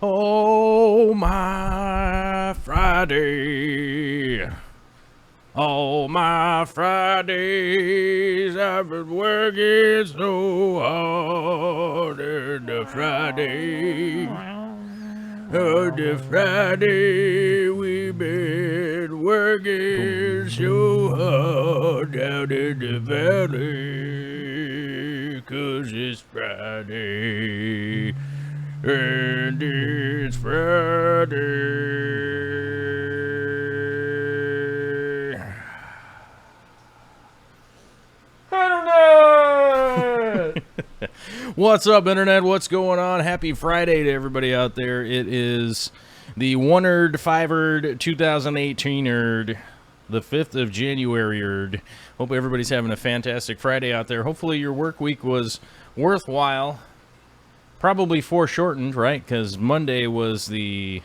Oh, my Friday. All my Fridays I've been working so hard. The Friday we've been working so hard down in the valley. 'Cause it's Friday and it's Friday. What's up, Internet? What's going on? Happy Friday to everybody out there. It is the 1-erd, 5-erd, 2018-erd, the 5th of January-erd. Hope everybody's having a fantastic Friday out there. Hopefully your work week was worthwhile. Probably foreshortened, right? Because Monday was the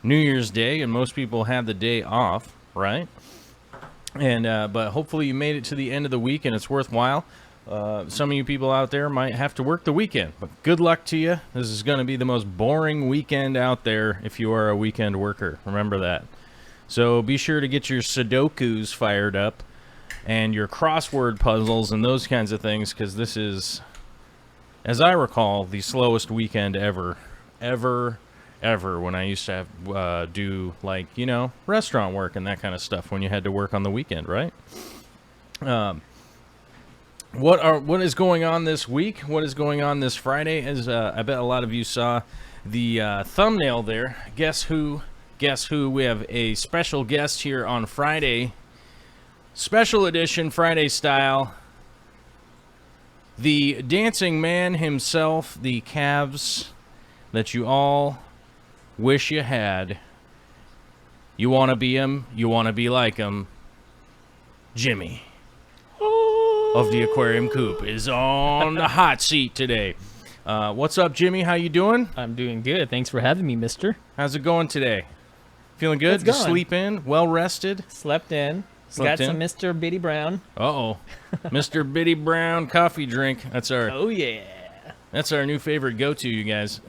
New Year's Day, and most people had the day off, right? And but hopefully you made it to the end of the week, and it's worthwhile. Some of you people out there might have to work the weekend, but good luck to you. This is going to be the most boring weekend out there if you are a weekend worker. Remember that. So be sure to get your Sudokus fired up and your crossword puzzles and those kinds of things, because this is, as I recall, the slowest weekend ever when I used to have do, like, you know, restaurant work and that kind of stuff when you had to work on the weekend, right? What is going on this week? What is going on this Friday? As I bet a lot of you saw the thumbnail there. Guess who? Guess who? We have a special guest here on Friday. Special edition, Friday style. The dancing man himself, the calves that you all wish you had. You want to be him. You want to be like him. Jimmy of the Aquarium Coop is on the hot seat today. What's up, Jimmy? How you doing? I'm doing good. Thanks for having me, mister. How's it going today? Feeling good? It's Did you going. sleep in? Well rested? Slept in. Slept Got in? some Mr. Bitty Brown. Uh-oh. Mr. Bitty Brown coffee drink. That's our Oh, yeah. new favorite go-to, you guys.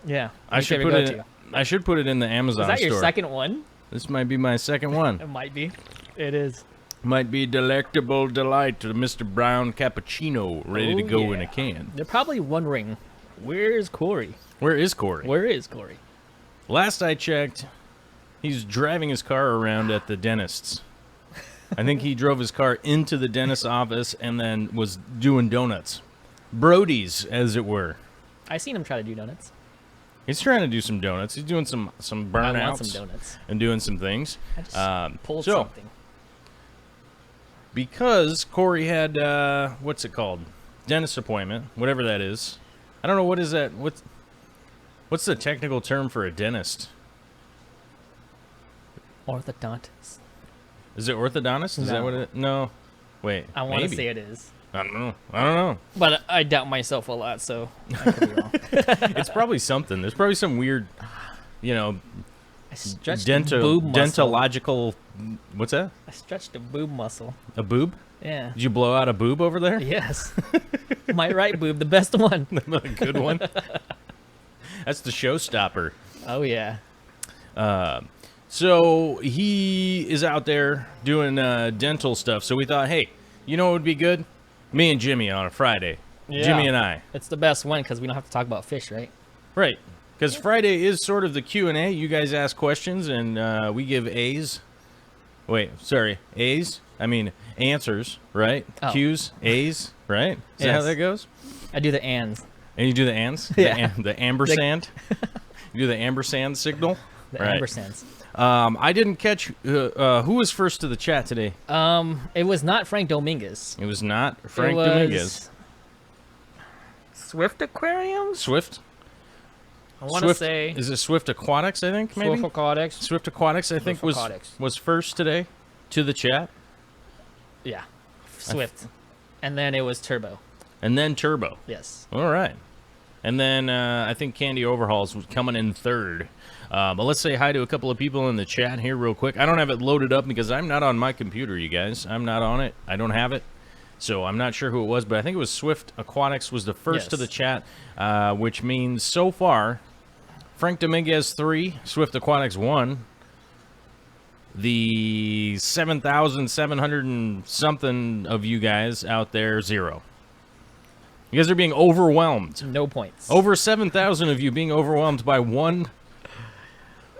Yeah. I should put it in the Amazon store. Is that your second one? This might be my second one. It might be. It is. Might be delectable delight to the Mr. Brown cappuccino ready to go in a can. They're probably wondering, where's Corey? Where is Corey? Where is Corey? Last I checked, he's driving his car around at the dentist's. I think he drove his car into the dentist's office and then was doing donuts. Brody's, as it were. I seen him try to do donuts. He's trying to do some donuts. He's doing some burnouts. I want some donuts. And doing some things. I just pulled so, something. Because Corey had, what's it called? Dentist appointment, whatever that is. I don't know, what is that? What's the technical term for a dentist? Orthodontist. Is it orthodontist? Is that what it? No. Wait. I want to maybe. say it is. I don't know. But I doubt myself a lot, so I could be wrong. It's probably something. There's probably some weird, you know, I stretched the boob muscle. dentological. What's that? I stretched the boob muscle. A boob? Yeah. Did you blow out a boob over there? Yes. My right boob, the best one. A good one. That's the showstopper. Oh, yeah. So he is out there doing dental stuff. So we thought, hey, you know what would be good? Me and Jimmy on a Friday. Yeah. Jimmy and I. It's the best one because we don't have to talk about fish, right? Right. Because Friday is sort of the Q&A. You guys ask questions, and we give A's. Wait, sorry. A's? I mean, answers, right? Oh. Q's, A's, right? Is that how that goes? I do the ands. And you do the ands? Yeah. The ampersand? You do the ampersand signal? The Right. ampersands. I didn't catch who was first to the chat today. It was not Frank Dominguez. It was not Frank It was Dominguez. Swift Aquariums? Swift? I want to say Is it Swift Aquatics, I think, maybe? Swift Aquatics. Swift Aquatics, I think, Aquatics. was first today to the chat. Yeah. Swift. And then it was Turbo. And then Turbo. Yes. All right. And then I think Candy Overhauls was coming in third. But let's say hi to a couple of people in the chat here real quick. I don't have it loaded up because I'm not on my computer, you guys. I'm not on it. I don't have it. So I'm not sure who it was, but I think it was Swift Aquatics was the first to the chat, which means so far Frank Dominguez 3, Swift Aquatics 1. The 7,700 and something of you guys out there, 0. You guys are being overwhelmed. No points. Over 7,000 of you being overwhelmed by one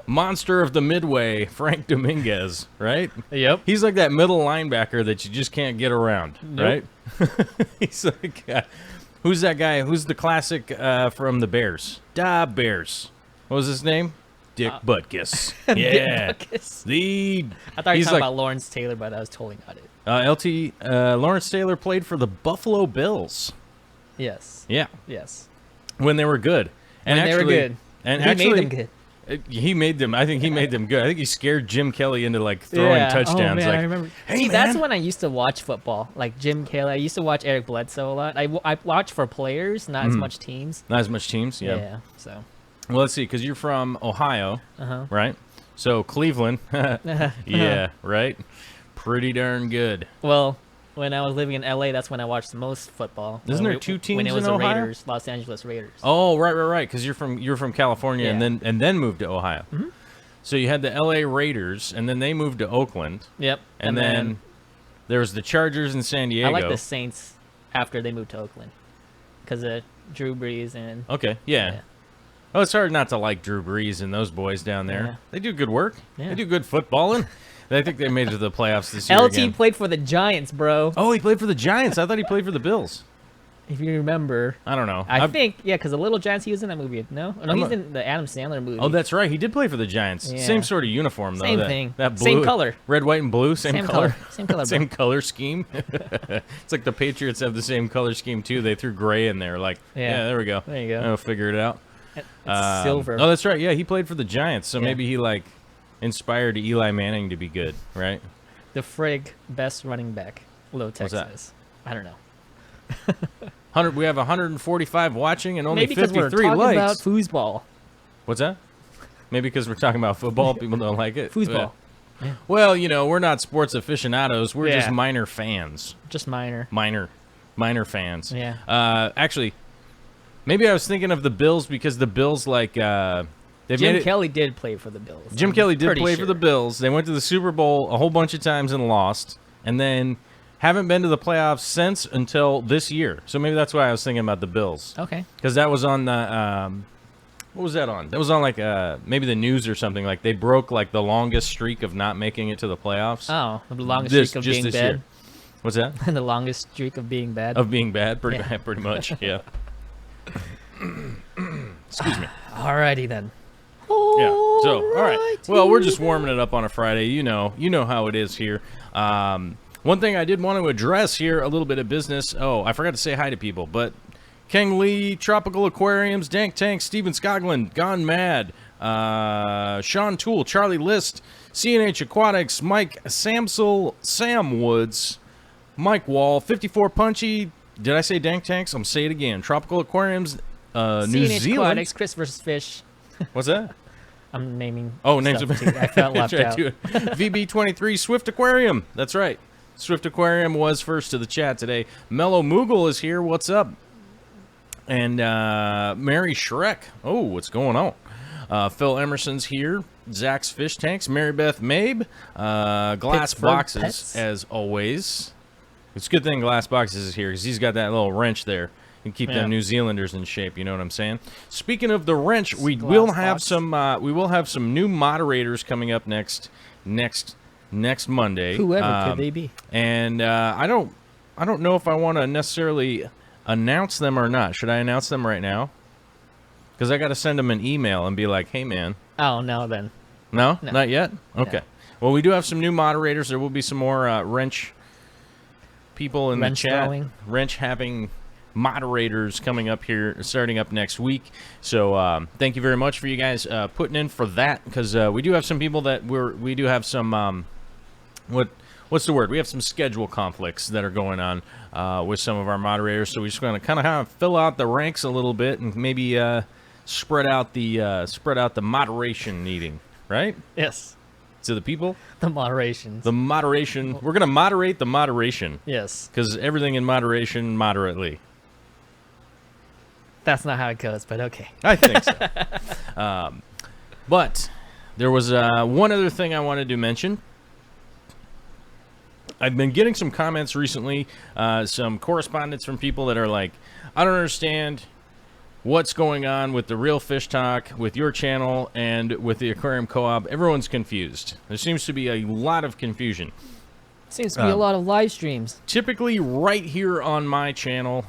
monster of the Midway, Frank Dominguez, right? Yep. He's like that middle linebacker that you just can't get around, Nope. right? He's like, who's that guy? Who's the classic from the Bears? Da Bears. What was his name? Dick Butkus. Yeah. Dick Butkus. The I thought you he's were talking like about Lawrence Taylor, but I was totally not it. Lawrence Taylor played for the Buffalo Bills. Yes. Yeah, Yes. when they were good. And When they were actually, good. And He actually, made them good. He made them. I think he made them good. I think he scared Jim Kelly into like throwing touchdowns. Oh, man, like, I remember. hey, See, man. that's when I used to watch football. Like Jim Kelly. I used to watch Eric Bledsoe a lot. I watch for players, not as much teams. Not as much teams. Yeah. Yeah. So. Well, let's see, because you're from Ohio, Uh-huh. right? So Cleveland. Yeah, right. Pretty darn good. Well, when I was living in LA, that's when I watched the most football. Isn't When there two teams when it was in the Ohio? Raiders, Los Angeles Raiders. Oh, right. Because you're from California Yeah. and then moved to Ohio. So you had the L.A. Raiders, and then they moved to Oakland, Yep. and then there was the Chargers in San Diego. I like the Saints after they moved to Oakland because of Drew Brees and Okay, yeah. Oh, it's hard not to like Drew Brees and those boys down there. Yeah. They do good work. Yeah. They do good footballing. I think they made it to the playoffs this year LT again. played for the Giants, bro. Oh, he played for the Giants. I thought he played for the Bills. If you remember. I don't know. I think, yeah, because the Little Giants, he was in that movie. No, I'm he's not- in the Adam Sandler movie. Oh, that's right. He did play for the Giants. Yeah. Same sort of uniform, though. Same that, thing. That blue, Same color. Red, white, and blue. Same color. Same color. Same color scheme. It's like the Patriots have the same color scheme, too. They threw gray in there. Like, yeah, there we go. There you go. I'll figure it out. It's silver. Oh, that's right. Yeah, he played for the Giants, so Yeah. maybe he, like, inspired Eli Manning to be good, right? The frig best running back, Low that? Texas. I don't know. 100. We have 145 watching and only Maybe because 53 we're talking likes. about foosball. What's that? Maybe because we're talking about football, people don't like it. Foosball. Well, you know, we're not sports aficionados. We're just Yeah. minor fans. Just minor. Minor fans. Yeah. Actually, maybe I was thinking of the Bills because the Bills, like, they've made Jim it. Kelly did play for the Bills. Jim I'm Kelly did pretty play sure. for the Bills. They went to the Super Bowl a whole bunch of times and lost, and then haven't been to the playoffs since until this year. So maybe that's why I was thinking about the Bills. Okay. Because that was on the what was that on? That was on like maybe the news or something. Like they broke like the longest streak of not making it to the playoffs. Oh, the longest This- streak of just being this bad. year. What's that? The longest streak of being bad. Of being bad, pretty Yeah. pretty much. Yeah. Excuse me. Alrighty then. Yeah. So, all right. Alrighty Well, we're just warming it up on a Friday. You know how it is here. One thing I did want to address here, a little bit of business. Oh, I forgot to say hi to people, but Keng Lee, Tropical Aquariums, Dank Tank, Steven Scogland, Gone Mad, Sean Toole, Charlie List, CNH Aquatics, Mike Samsel, Sam Woods, Mike Wall, 54 Punchy. Did I say Dank Tanks? I'm going to say it again. Tropical Aquariums, New CNH Zealand. Aquatics, Chris versus Fish. What's that? I'm naming. Oh, names stuff of too. I felt left That's out. right, VB23 Swift Aquarium. That's right. Swift Aquarium was first to the chat today. Mellow Moogle is here. What's up? And Mary Shrek. Oh, what's going on? Phil Emerson's here. Zach's Fish Tanks. Mary Beth Mabe. Glass Pittsburgh Boxes, Pets. as always. It's a good thing Glass Boxes is here because he's got that little wrench there. And keep Yeah. them New Zealanders in shape. You know what I'm saying? Speaking of the wrench, we Glass will have box. some. We will have some new moderators coming up next Monday. Whoever could they be? And I don't know if I want to necessarily announce them or not. Should I announce them right now? Because I got to send them an email and be like, "Hey, man." Oh no, then. No, No. not yet. Okay. Well, we do have some new moderators. There will be some more wrench people in Wrench the chat. throwing. Wrench having moderators coming up here, starting up next week. So thank you very much for you guys putting in for that, because we do have some people that we do have some what's the word? We have some schedule conflicts that are going on with some of our moderators. So we're just going to kind of fill out the ranks a little bit and maybe spread out the moderation needing, right? Yes. To the people, The moderations. the moderation. We're going to moderate the moderation Yes. because everything in moderation, moderately. That's not how it goes, but okay. I think so. But there was one other thing I wanted to mention. I've been getting some comments recently, some correspondence from people that are like, I don't understand what's going on with the Real Fish Talk, with your channel, and with the Aquarium Co-op. Everyone's confused. There seems to be a lot of confusion. Seems to be a lot of live streams. Typically, right here on my channel,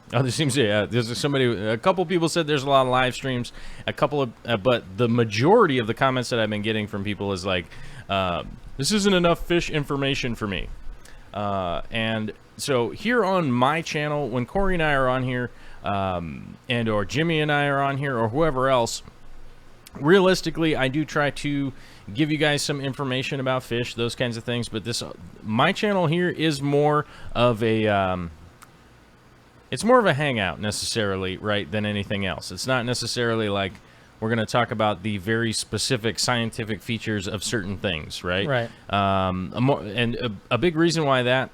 there seems to there's somebody. A couple people said there's a lot of live streams. A couple of, but the majority of the comments that I've been getting from people is like, this isn't enough fish information for me. And so here on my channel, when Corey and I are on here, and or Jimmy and I are on here, or whoever else, realistically, I do try to give you guys some information about fish, those kinds of things. But my channel here is more of a, it's more of a hangout necessarily, right, than anything else. It's not necessarily like we're going to talk about the very specific scientific features of certain things, right? Right. A big reason why that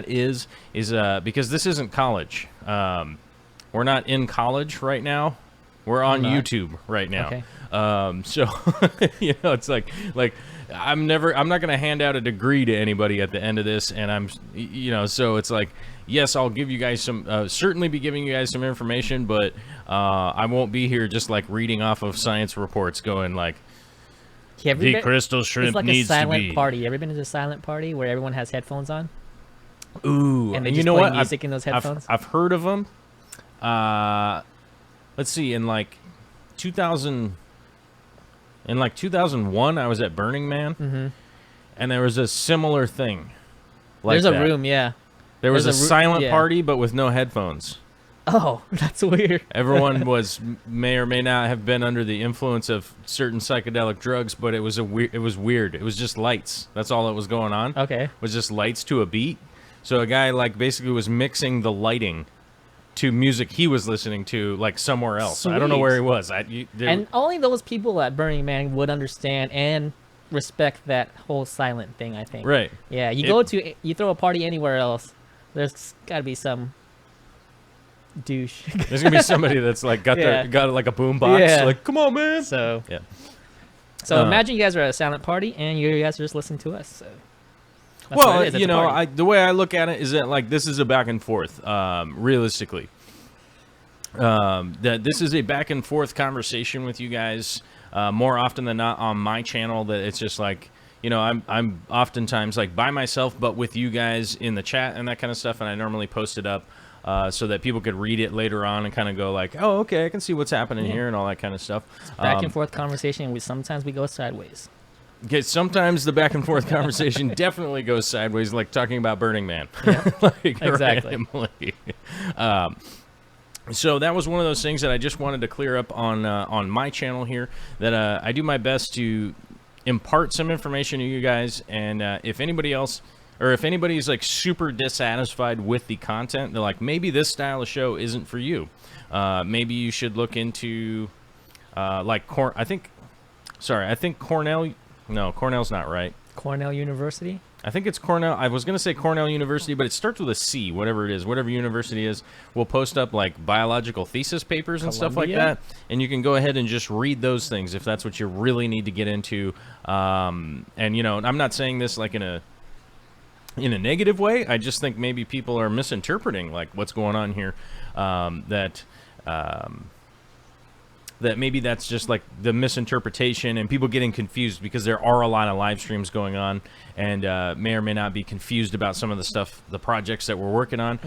is because this isn't college. We're not in college right now. We're on YouTube right now. Okay. So you know, it's like I'm not going to hand out a degree to anybody at the end of this, and so it's like, yes, I'll give you guys some, certainly be giving you guys some information, but I won't be here just like reading off of science reports going like, the crystal shrimp it's like needs to be. a silent party. Ever been to a silent party where everyone has headphones on? Ooh, And they just play music in those headphones? I've heard of them. Let's see, in like 2001, I was at Burning Man, and there was a similar thing. There's a room, yeah. There was a silent yeah. party, but with no headphones. Oh, that's weird. Everyone may or may not have been under the influence of certain psychedelic drugs, but it was weird. It was just lights. That's all that was going on. Okay. It was just lights to a beat. So a guy like basically was mixing the lighting to music he was listening to like somewhere else. Sweet. I don't know where he was. And only those people at Burning Man would understand and respect that whole silent thing, I think. Right. Yeah, you throw a party anywhere else, there's got to be some douche. There's gonna be somebody that's like got like a boom box. Yeah. Like, come on, man. So yeah. So imagine you guys are at a silent party and you guys are just listening to us. So that's well, what it is. It's you a know, party. the way I look at it is that like this is a back and forth. Realistically, that this is a back and forth conversation with you guys. More often than not on my channel, that it's just like, you know, I'm oftentimes like by myself, but with you guys in the chat and that kind of stuff, and I normally post it up. So that people could read it later on and kind of go like, oh, okay, I can see what's happening here and all that kind of stuff. Back and forth conversation. Sometimes we go sideways. Okay, sometimes the back and forth conversation definitely goes sideways, like talking about Burning Man. Yeah, like, exactly. randomly. So that was one of those things that I just wanted to clear up on my channel here, that I do my best to impart some information to you guys, and if anybody else, or if anybody's like super dissatisfied with the content, they're like, maybe this style of show isn't for you. Maybe you should look into like I think Cornell. No, Cornell's not right. Cornell University? I think it's Cornell. I was going to say Cornell University, but it starts with a C, whatever it is. Whatever university is, we'll post up like biological thesis papers and stuff like that. And you can go ahead and just read those things if that's what you really need to get into. And, you know, I'm not saying this like in a negative way. I just think maybe people are misinterpreting like what's going on here. That maybe that's just like the misinterpretation and people getting confused, because there are a lot of live streams going on, and may or may not be confused about some of the stuff, the projects that we're working on.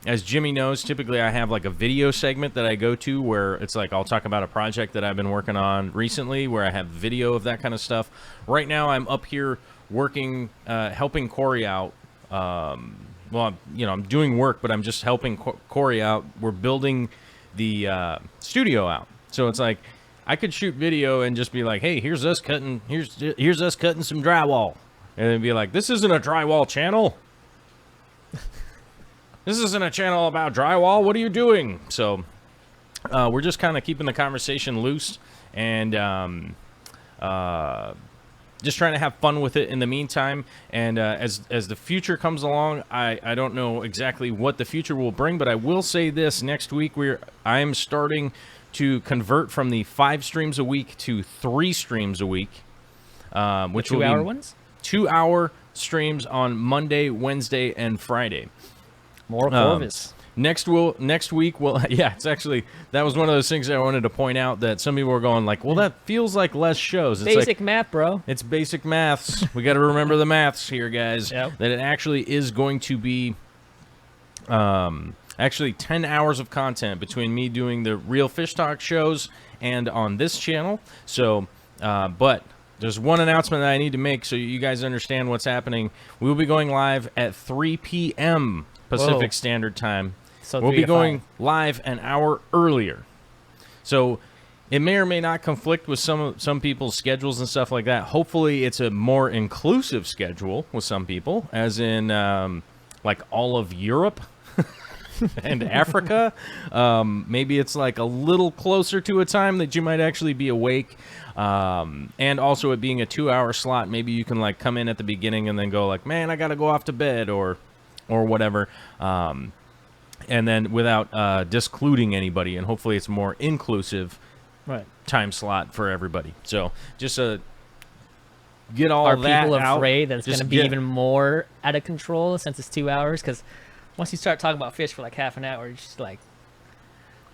As Jimmy knows, typically I have like a video segment that I go to where it's like I'll talk about a project that I've been working on recently, where I have video of that kind of stuff. Right now I'm up here working, helping Corey out. Well, you know, I'm doing work, but I'm just helping Corey out. We're building the studio out, so it's like I could shoot video and just be like, hey, here's us cutting some drywall, and then be like, this isn't a drywall channel. This isn't a channel about drywall. What are you doing? So we're just kind of keeping the conversation loose, and just trying to have fun with it in the meantime. And as the future comes along, I don't know exactly what the future will bring, but I will say this: next week I am starting to convert from the 5 streams a week to 3 streams a week, which will be 2-hour ones. 2-hour streams on Monday, Wednesday, and Friday. More Corvus. Next week, yeah, it's actually, that was one of those things that I wanted to point out, that some people were going like, well, that feels like less shows. It's Basic like, math, bro. it's basic maths. We got to remember the maths here, guys. Yep. That it actually is going to be actually 10 hours of content between me doing the Real Fish Talk shows and on this channel. So, but there's one announcement that I need to make so you guys understand what's happening. We will be going live at 3 p.m. Pacific Standard Time. So we'll 3 be to going 5. live an hour earlier. So it may or may not conflict with some people's schedules and stuff like that. Hopefully it's a more inclusive schedule with some people, as in like all of Europe and Africa. Maybe it's like a little closer to a time that you might actually be awake. And also it being a 2-hour slot, maybe you can like come in at the beginning and then go like, man, I got to go off to bed or whatever. And then without discluding anybody, and hopefully it's a more inclusive time slot for everybody. So just get all Are that people out. afraid that it's going Just to be get- even more out of control since it's 2 hours? Because once you start talking about fish for like half an hour, it's just like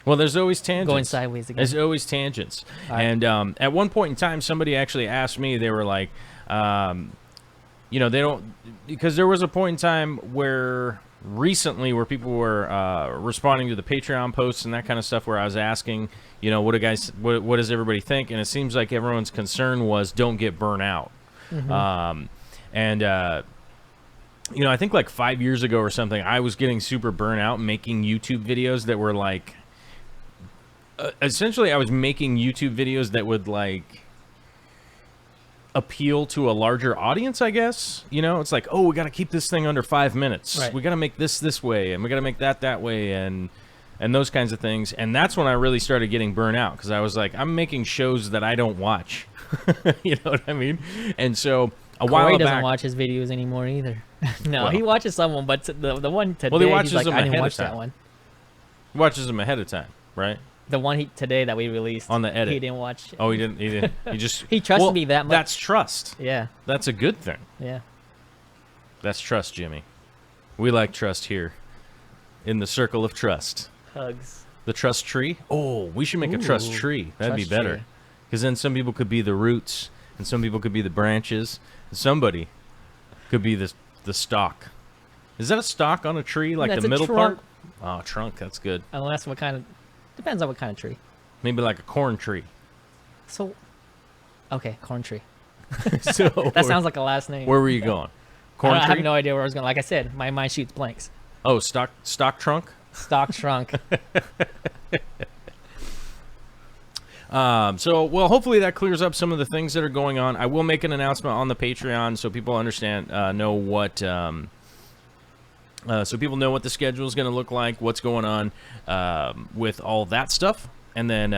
Well, there's always tangents. going sideways again. There's always tangents. All right. And at one point in time, somebody actually asked me, they were like, you know, they don't, because there was a point in time where recently where people were responding to the Patreon posts and that kind of stuff, where I was asking, you know, what does everybody think? And it seems like everyone's concern was don't get burnt out. You know, I think like 5 years ago or something, I was getting super burnt out making YouTube videos that were like, essentially I was making YouTube videos that would like appeal to a larger audience, I guess. You know, it's like, oh, we got to keep this thing under 5 minutes. Right. We got to make this way, and we got to make that way, and those kinds of things. And that's when I really started getting burnt out, because I was like, I'm making shows that I don't watch. You know what I mean? And so a while Corey back, doesn't watch his videos anymore either. No, Well- he watches someone, but the one today, Well, he watches he's like, them I didn't ahead of watch that time. one. watches them ahead of time, right? The one today that we released On the edit. he didn't watch. Oh, he didn't. He just. He trusts well, me that much. That's trust. Yeah, That's a good thing. yeah. That's trust, Jimmy. We like trust here, in the circle of trust. Hugs. The trust tree. Oh, we should make a trust Ooh, tree. That'd be trust better. tree. Because then some people could be the roots, and some people could be the branches, and somebody could be the stalk. Is that a stalk on a tree, like That's the a middle trunk. part? Oh, trunk. That's good. Unless what kind of, depends on what kind of tree. Maybe like a corn tree. So, okay, corn tree. So That sounds like a last name. Where were you going? Corn I tree. have no idea where I was going. Like I said, my mind shoots blanks. Oh, stock trunk. Stock shrunk. So, well, hopefully that clears up some of the things that are going on. I will make an announcement on the Patreon so people understand, know what, so people know what the schedule is going to look like, what's going on with all that stuff. And then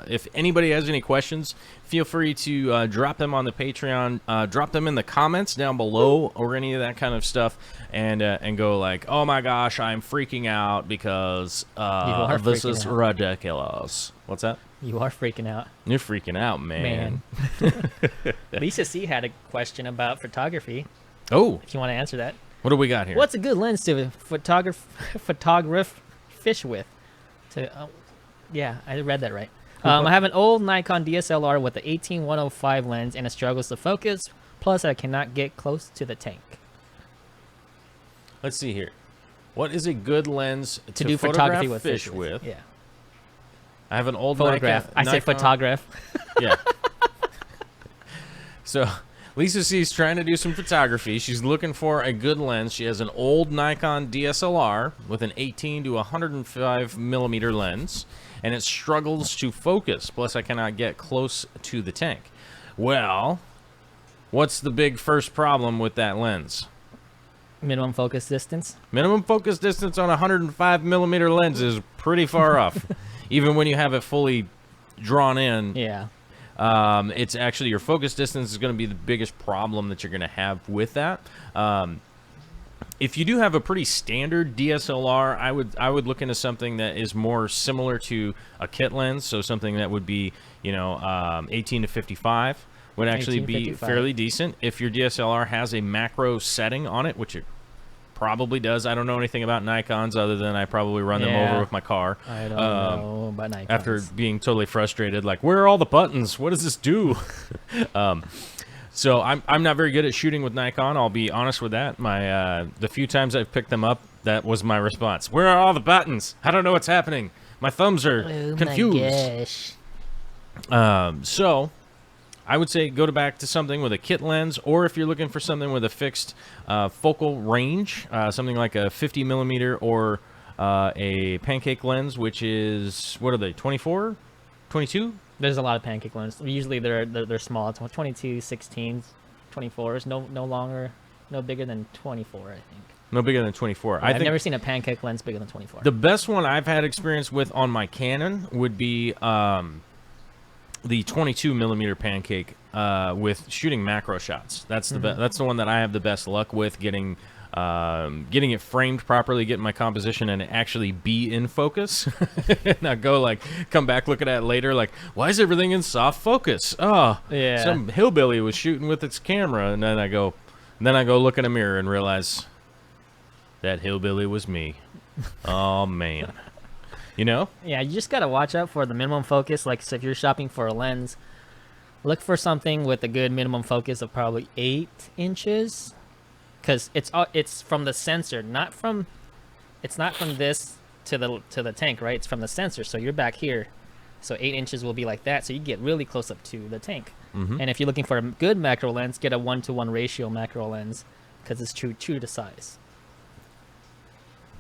if anybody has any questions, feel free to drop them on the Patreon, drop them in the comments down below or any of that kind of stuff, and go like, oh my gosh, I'm freaking out because are this freaking is out. ridiculous. What's that? You are freaking out. You're freaking out, man. Lisa C had a question about photography. Oh, If you want to answer that. what do we got here? What's a good lens to photograph fish with? Yeah, I read that right. I have an old Nikon DSLR with the 18-105 lens, and it struggles to focus. Plus, I cannot get close to the tank. Let's see here. What is a good lens to Do photograph photography with fish with? Yeah. I have an old Photograph. I said Nikon- photograph. Yeah. So Lisa C is trying to do some photography. She's looking for a good lens. She has an old Nikon DSLR with an 18 to 105 millimeter lens, and it struggles to focus. Plus, I cannot get close to the tank. Well, what's the big first problem with that lens? Minimum focus distance. Minimum focus distance on a 105 millimeter lens is pretty far off, even when you have it fully drawn in. Yeah. It's actually your focus distance is going to be the biggest problem that you're going to have with that. If you do have a pretty standard DSLR, I would look into something that is more similar to a kit lens, so something that would be 18 to 55 would actually be 18-55. fairly decent. If your DSLR has a macro setting on it, which it probably does. I don't know anything about Nikons other than I probably run them over with my car. I don't know about Nikons. After being totally frustrated, like, where are all the buttons? What does this do? So I'm not very good at shooting with Nikon. I'll be honest with that. The few times I've picked them up, that was my response. Where are all the buttons? I don't know what's happening. My thumbs are confused. My gosh. So I would say go back to something with a kit lens, or if you're looking for something with a fixed focal range, something like a 50 millimeter or a pancake lens, which is, what are they, 24, 22? There's a lot of pancake lenses. Usually they're small. It's 22, 16s, 24s. No bigger than 24, I think. No bigger than 24. Yeah, I've never seen a pancake lens bigger than 24. The best one I've had experience with on my Canon would be the 22 millimeter pancake with shooting macro shots. That's the that's the one that I have the best luck with getting it framed properly, getting my composition, and it actually be in focus. Not come back looking at it later like, why is everything in soft focus? Oh, yeah. Some hillbilly was shooting with its camera, and then I go look in a mirror and realize that hillbilly was me. Oh man. Yeah, you just gotta watch out for the minimum focus. Like, so if you're shopping for a lens, look for something with a good minimum focus of probably 8 inches, because it's from the sensor, it's not from this to the tank, right? It's from the sensor. So you're back here, so 8 inches will be like that. So you get really close up to the tank. And if you're looking for a good macro lens, get a 1-to-1 ratio macro lens, because it's true to size.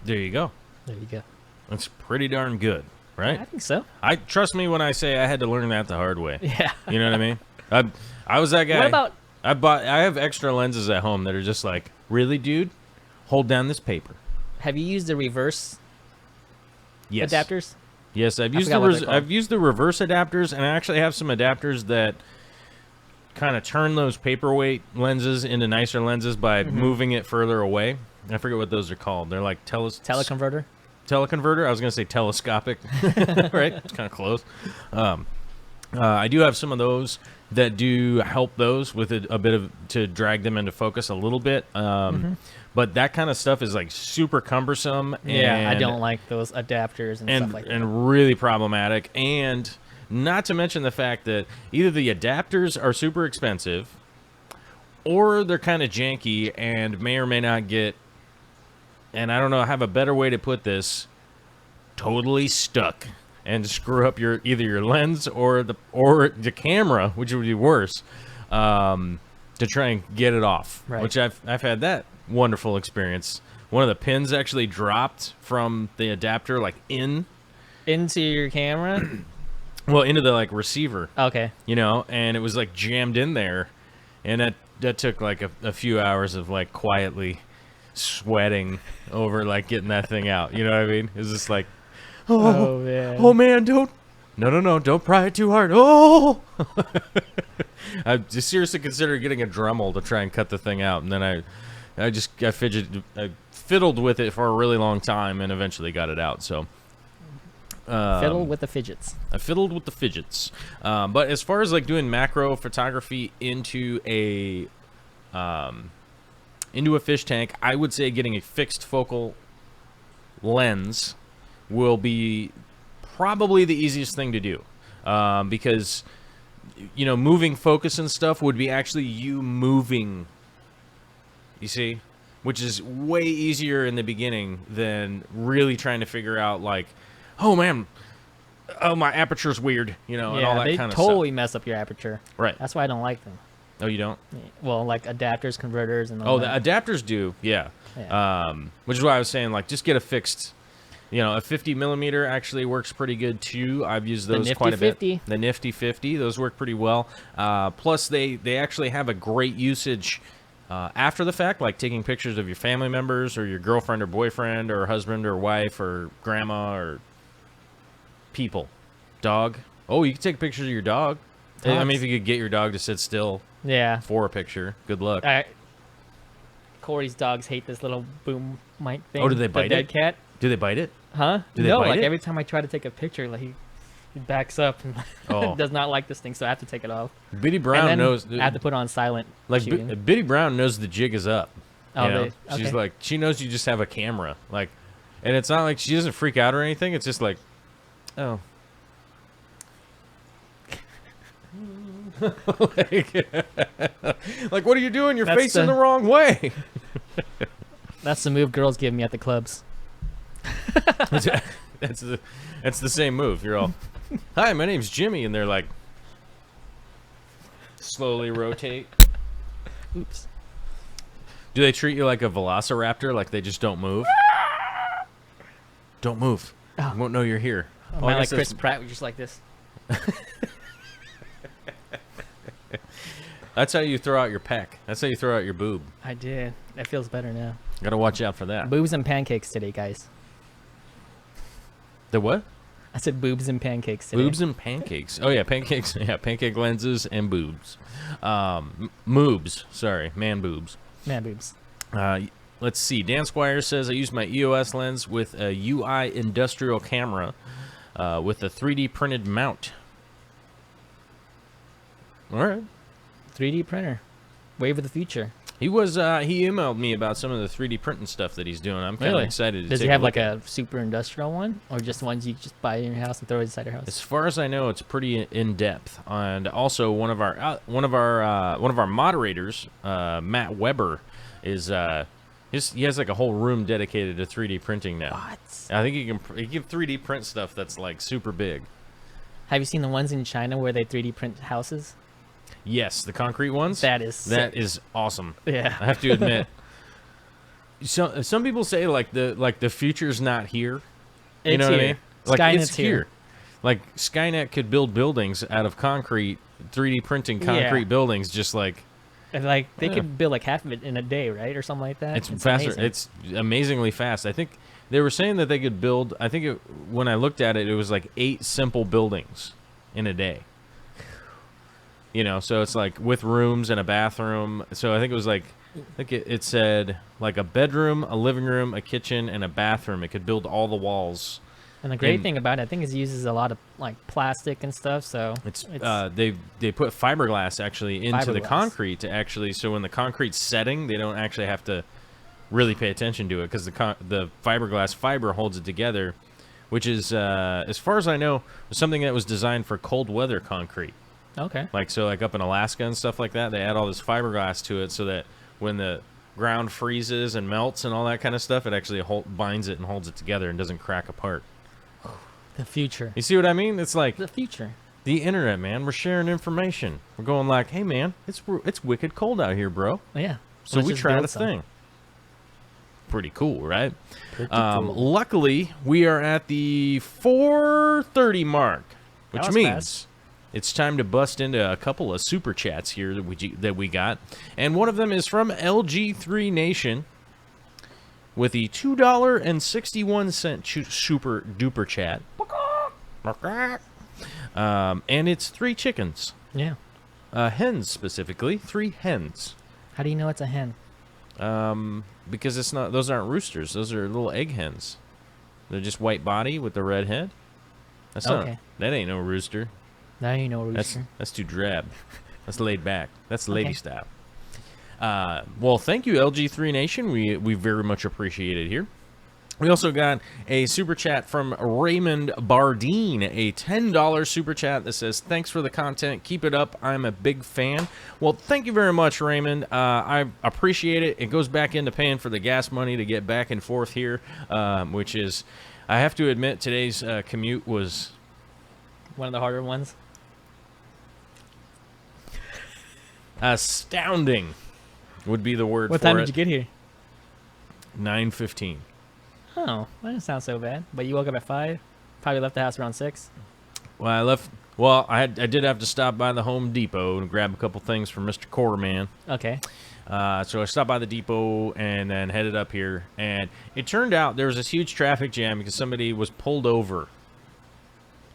There you go. There you go. That's pretty darn good, right? I think so. Trust me when I say I had to learn that the hard way. Yeah. You know what I mean? I was that guy. What about? I have extra lenses at home that are just like, really, dude? Hold down this paper. Have you used the reverse Yes. adapters? Yes, I've used the reverse adapters, and I actually have some adapters that kind of turn those paperweight lenses into nicer lenses by moving it further away. I forget what those are called. They're like Teleconverter. Teleconverter. I was going to say telescopic, right? It's kind of close. I do have some of those that do help those with a bit of to drag them into focus a little bit. But that kind of stuff is like super cumbersome. Yeah, I don't like those adapters and stuff like that. And really problematic. And not to mention the fact that either the adapters are super expensive, or they're kind of janky and may or may not get, and I don't know, have a better way to put this, totally stuck and screw up either your lens or the camera, which would be worse, to try and get it off. Right. Which I've had that wonderful experience. One of the pins actually dropped from the adapter, like into your camera. Well, into the receiver. Okay. And it was like jammed in there, and that took like a few hours of like quietly sweating over like getting that thing out. You know what I mean? It was just like, oh man, don't pry it too hard. Oh, I just seriously considered getting a Dremel to try and cut the thing out, and then I fiddled with it for a really long time, and eventually got it out. So. Fiddle with the fidgets. I fiddled with the fidgets. But as far as like doing macro photography into a fish tank, I would say getting a fixed focal lens will be probably the easiest thing to do, because moving focus and stuff would be actually you moving, you see, which is way easier in the beginning than really trying to figure out like, oh man, my aperture's weird, and all that kind of stuff. They totally mess up your aperture. Right. That's why I don't like them. Oh, you don't? Well, like adapters, converters, and all that. The adapters do, yeah. Which is why I was saying, like, just get a fixed, a 50 millimeter actually works pretty good too. I've used those quite a bit. The Nifty 50, those work pretty well. Plus, they actually have a great usage after the fact, like taking pictures of your family members or your girlfriend or boyfriend or husband or wife or grandma or people. Dog. Oh, you can take pictures of your dog. I mean, if you could get your dog to sit still Yeah. for a picture, good luck. Corey's dogs hate this little boom mic thing. Oh, do they the bite dead it? cat. Do they bite it? Huh? Do they no, bite like it? every time I try to take a picture, like he backs up and Oh. does not like this thing, so I have to take it off. Biddy Brown and then knows. I have to put on silent. Like shooting. Biddy Brown knows the jig is up. Oh, You know? okay. She's like, she knows you just have a camera. Like, and it's not like she doesn't freak out or anything. It's just like, oh. like, what are you doing? You're That's facing the wrong way. That's the move girls give me at the clubs. that's the same move. You're all, hi, my name's Jimmy, and they're like, slowly rotate. Oops. Do they treat you like a velociraptor? Like they just don't move? Don't move. Oh. You won't know you're here. Oh, I like guess Chris that's- Pratt, just like this. That's how you throw out your peck. That's how you throw out your boob. I did. That feels better now. Gotta watch out for that. Boobs and pancakes today, guys. The what? I said boobs and pancakes today. Boobs and pancakes. Oh yeah, pancakes. Yeah, pancake lenses and boobs. Moobs. Sorry, man boobs. Man boobs. Let's see. Dan Squire says I use my EOS lens with a UI industrial camera with a 3D printed mount. All right. 3D printer. Wave of the future. He was he emailed me about some of the 3D printing stuff that he's doing. I'm kind of Really? excited to Does take he have look like at. a super industrial one, or just ones you just buy in your house and throw inside your house? As far as I know, it's pretty in depth. And also one of our moderators, Matt Weber, is he has like a whole room dedicated to 3D printing now. What? I think he can 3D print stuff that's like super big. Have you seen the ones in China where they 3D print houses? Yes, the concrete ones. That is sick. is awesome. Yeah. I have to admit. Some people say like the future's not here. You It's know here. what I mean? Like Skynet's it's here. Like Skynet could build buildings out of concrete, 3D printing concrete buildings, just like And like they Yeah. could build like half of it in a day, right, or something like that. it's faster. amazing. It's amazingly fast. I think they were saying that they could build. I think when I looked at it, it was like 8 simple buildings in a day. You know, so it's like with rooms and a bathroom. So I think it was like, I think it said like a bedroom, a living room, a kitchen, and a bathroom. It could build all the walls. And the great and- thing about it, I think, is it uses a lot of like plastic and stuff. So It's they put fiberglass actually into the Fiberglass. concrete to actually, so when the concrete's setting, they don't actually have to really pay attention to it because the fiberglass fiber holds it together, which is as far as I know something that was designed for cold weather concrete. okay. Like so, like up in Alaska and stuff like that, they add all this fiberglass to it so that when the ground freezes and melts and all that kind of stuff, it actually binds it and holds it together and doesn't crack apart. The future. You see what I mean? It's like The future. the internet, man. We're sharing information. We're going like, hey, man, it's wicked cold out here, bro. Oh, yeah. So Let's we just tried build a some. thing. Pretty cool, right? Pretty cool. Luckily, we are at the 4:30 mark, which That was means fast. it's time to bust into a couple of super chats here that we got, and one of them is from LG3 Nation with the $2.61 super duper chat, and it's 3 chickens, Yeah. hens specifically, 3 hens. How do you know it's a hen? Because it's not; those aren't roosters; those are little egg hens. They're just white body with the red head. That's not. Okay. That ain't no rooster. Now you know That's rooster. that's too drab. That's laid back. That's lady Okay. style. Well, thank you, LG3 Nation. We very much appreciate it here. We also got a super chat from Raymond Bardine, a $10 super chat that says, thanks for the content. Keep it up. I'm a big fan. Well, thank you very much, Raymond. I appreciate it. It goes back into paying for the gas money to get back and forth here, which is, I have to admit, today's commute was One of the harder ones. astounding, would be the word What for time it. did you get here? 9:15. Oh, that doesn't sound so bad. But you woke up at 5? Probably left the house around 6? Well, I left. Well, I did have to stop by the Home Depot and grab a couple things from Mr. Quarterman. Okay. So I stopped by the depot and then headed up here. And it turned out there was this huge traffic jam because somebody was pulled over.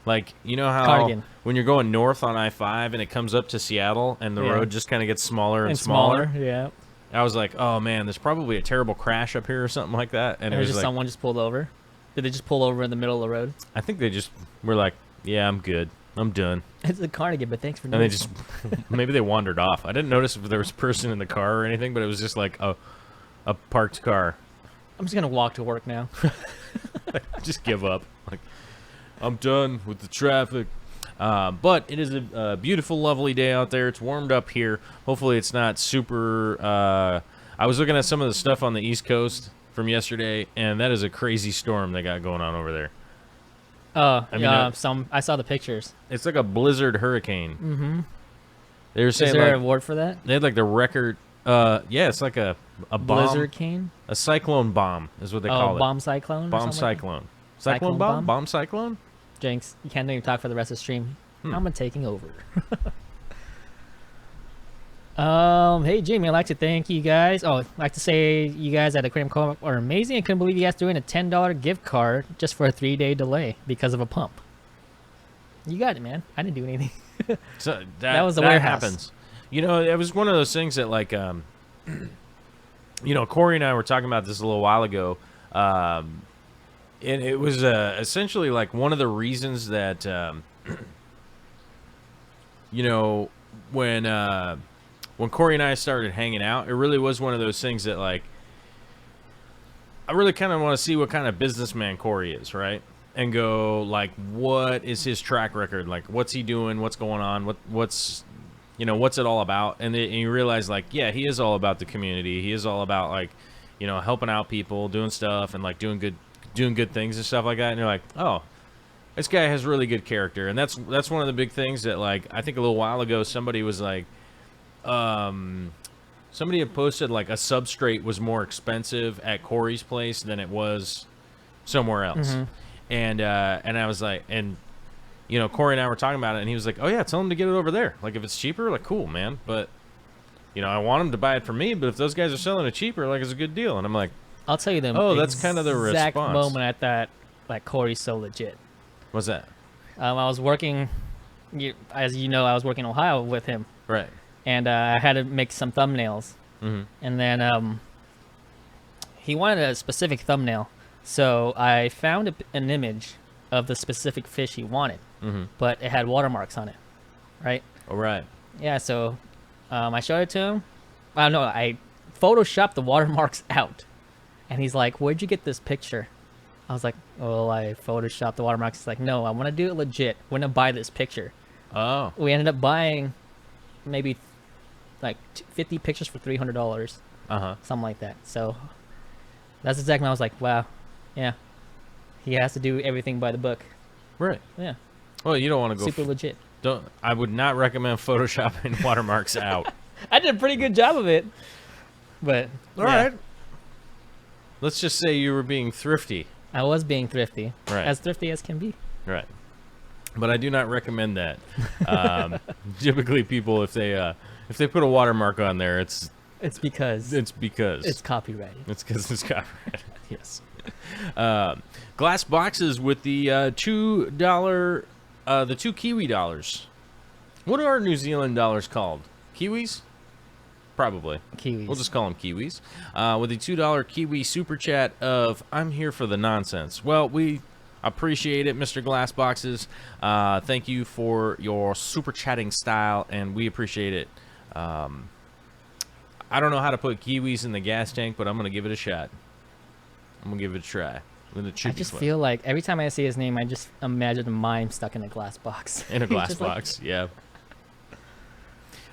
Like, you know how Cardigan. when you're going north on I-5 and it comes up to Seattle and the road just kind of gets smaller and smaller? Yeah. I was like, oh, man, there's probably a terrible crash up here or something like that. And it was just like, someone just pulled over. Did they just pull over in the middle of the road? I think they just were like, yeah, I'm good. I'm done. It's a Cardigan, but thanks for And they noticing. just, maybe they wandered off. I didn't notice if there was a person in the car or anything, but it was just like a parked car. I'm just going to walk to work now. Just give up. Like, I'm done with the traffic. But it is a beautiful, lovely day out there. It's warmed up here. Hopefully it's not super... I was looking at some of the stuff on the East Coast from yesterday, and that is a crazy storm they got going on over there. Oh, I mean, I saw the pictures. It's like a blizzard hurricane. Mm-hmm. They were saying, Is there like, an award for that? they had like the record... yeah, it's like a bomb. Blizzard cane? A cyclone bomb is what they call it. Bomb cyclone? or Bomb something like that? cyclone. Cyclone Cyclone bomb? bomb? Bomb cyclone? Jinx, you can't even talk for the rest of the stream. I'm taking over. Hey Jimmy, I'd like to thank you guys. Oh, I'd like to say you guys at Aquarium Co-op are amazing. I couldn't believe you guys doing a $10 gift card just for a 3-day delay because of a pump. You got it, man. I didn't do anything. So That was the warehouse. happens. You know, it was one of those things that, like, you know, Corey and I were talking about this a little while ago. And it was essentially like one of the reasons that, you know, when Corey and I started hanging out, it really was one of those things that, like, I really kind of want to see what kind of businessman Corey is, right? And go, like, what is his track record? Like, what's he doing? What's going on? What's you know, what's it all about? And you realize, like, yeah, he is all about the community. He is all about, like, you know, helping out people, doing stuff, and, like, doing good things and stuff like that. And you're like, oh, this guy has really good character. And that's one of the big things that, like, I think a little while ago somebody was like, somebody had posted, like, a substrate was more expensive at Corey's place than it was somewhere else. Mm-hmm. And I was like, and you know, Corey and I were talking about it, and he was like, oh yeah, tell him to get it over there. Like, if it's cheaper, like, cool, man. But, you know, I want him to buy it from me, but if those guys are selling it cheaper, like, it's a good deal. And I'm like, I'll tell you the that's kind of the exact response. moment I thought, like, Corey's so legit. What's that? I was working, as you know, I was working in Ohio with him. Right. And I had to make some thumbnails. Mm-hmm. And then he wanted a specific thumbnail. So I found an image of the specific fish he wanted. Mm-hmm. But it had watermarks on it, right? All right. Yeah, so I showed it to him. I don't know, I photoshopped the watermarks out. And he's like, where'd you get this picture? I was like, well, I photoshopped the watermarks. He's like, no, I want to do it legit. I want to buy this picture. Oh. We ended up buying maybe like 50 pictures for $300. Uh-huh. Something like that. So that's exactly when I was like, wow, yeah. He has to do everything by the book. Right. Yeah. Well, you don't want to go... Super legit. I would not recommend photoshopping watermarks out. I did a pretty good job of it. But, All right. Let's just say you were being thrifty. I was being thrifty. Right. As thrifty as can be. Right. But I do not recommend that. Typically, people, if they put a watermark on there, it's because it's copyrighted. It's because it's copyrighted. Yes. Glass boxes with the $2, the 2 Kiwi dollars. What are our New Zealand dollars called? Kiwis? Probably. Kiwis. We'll just call them Kiwis. With the $2 Kiwi super chat of I'm here for the nonsense. Well, we appreciate it, Mr. Glass Boxes. Thank you for your super chatting style, and we appreciate it. I don't know how to put Kiwis in the gas tank, but I'm going to give it a shot. I'm going to give it a try. I just feel like every time I see his name, I just imagine a mime stuck in a glass box. In a glass box, yeah.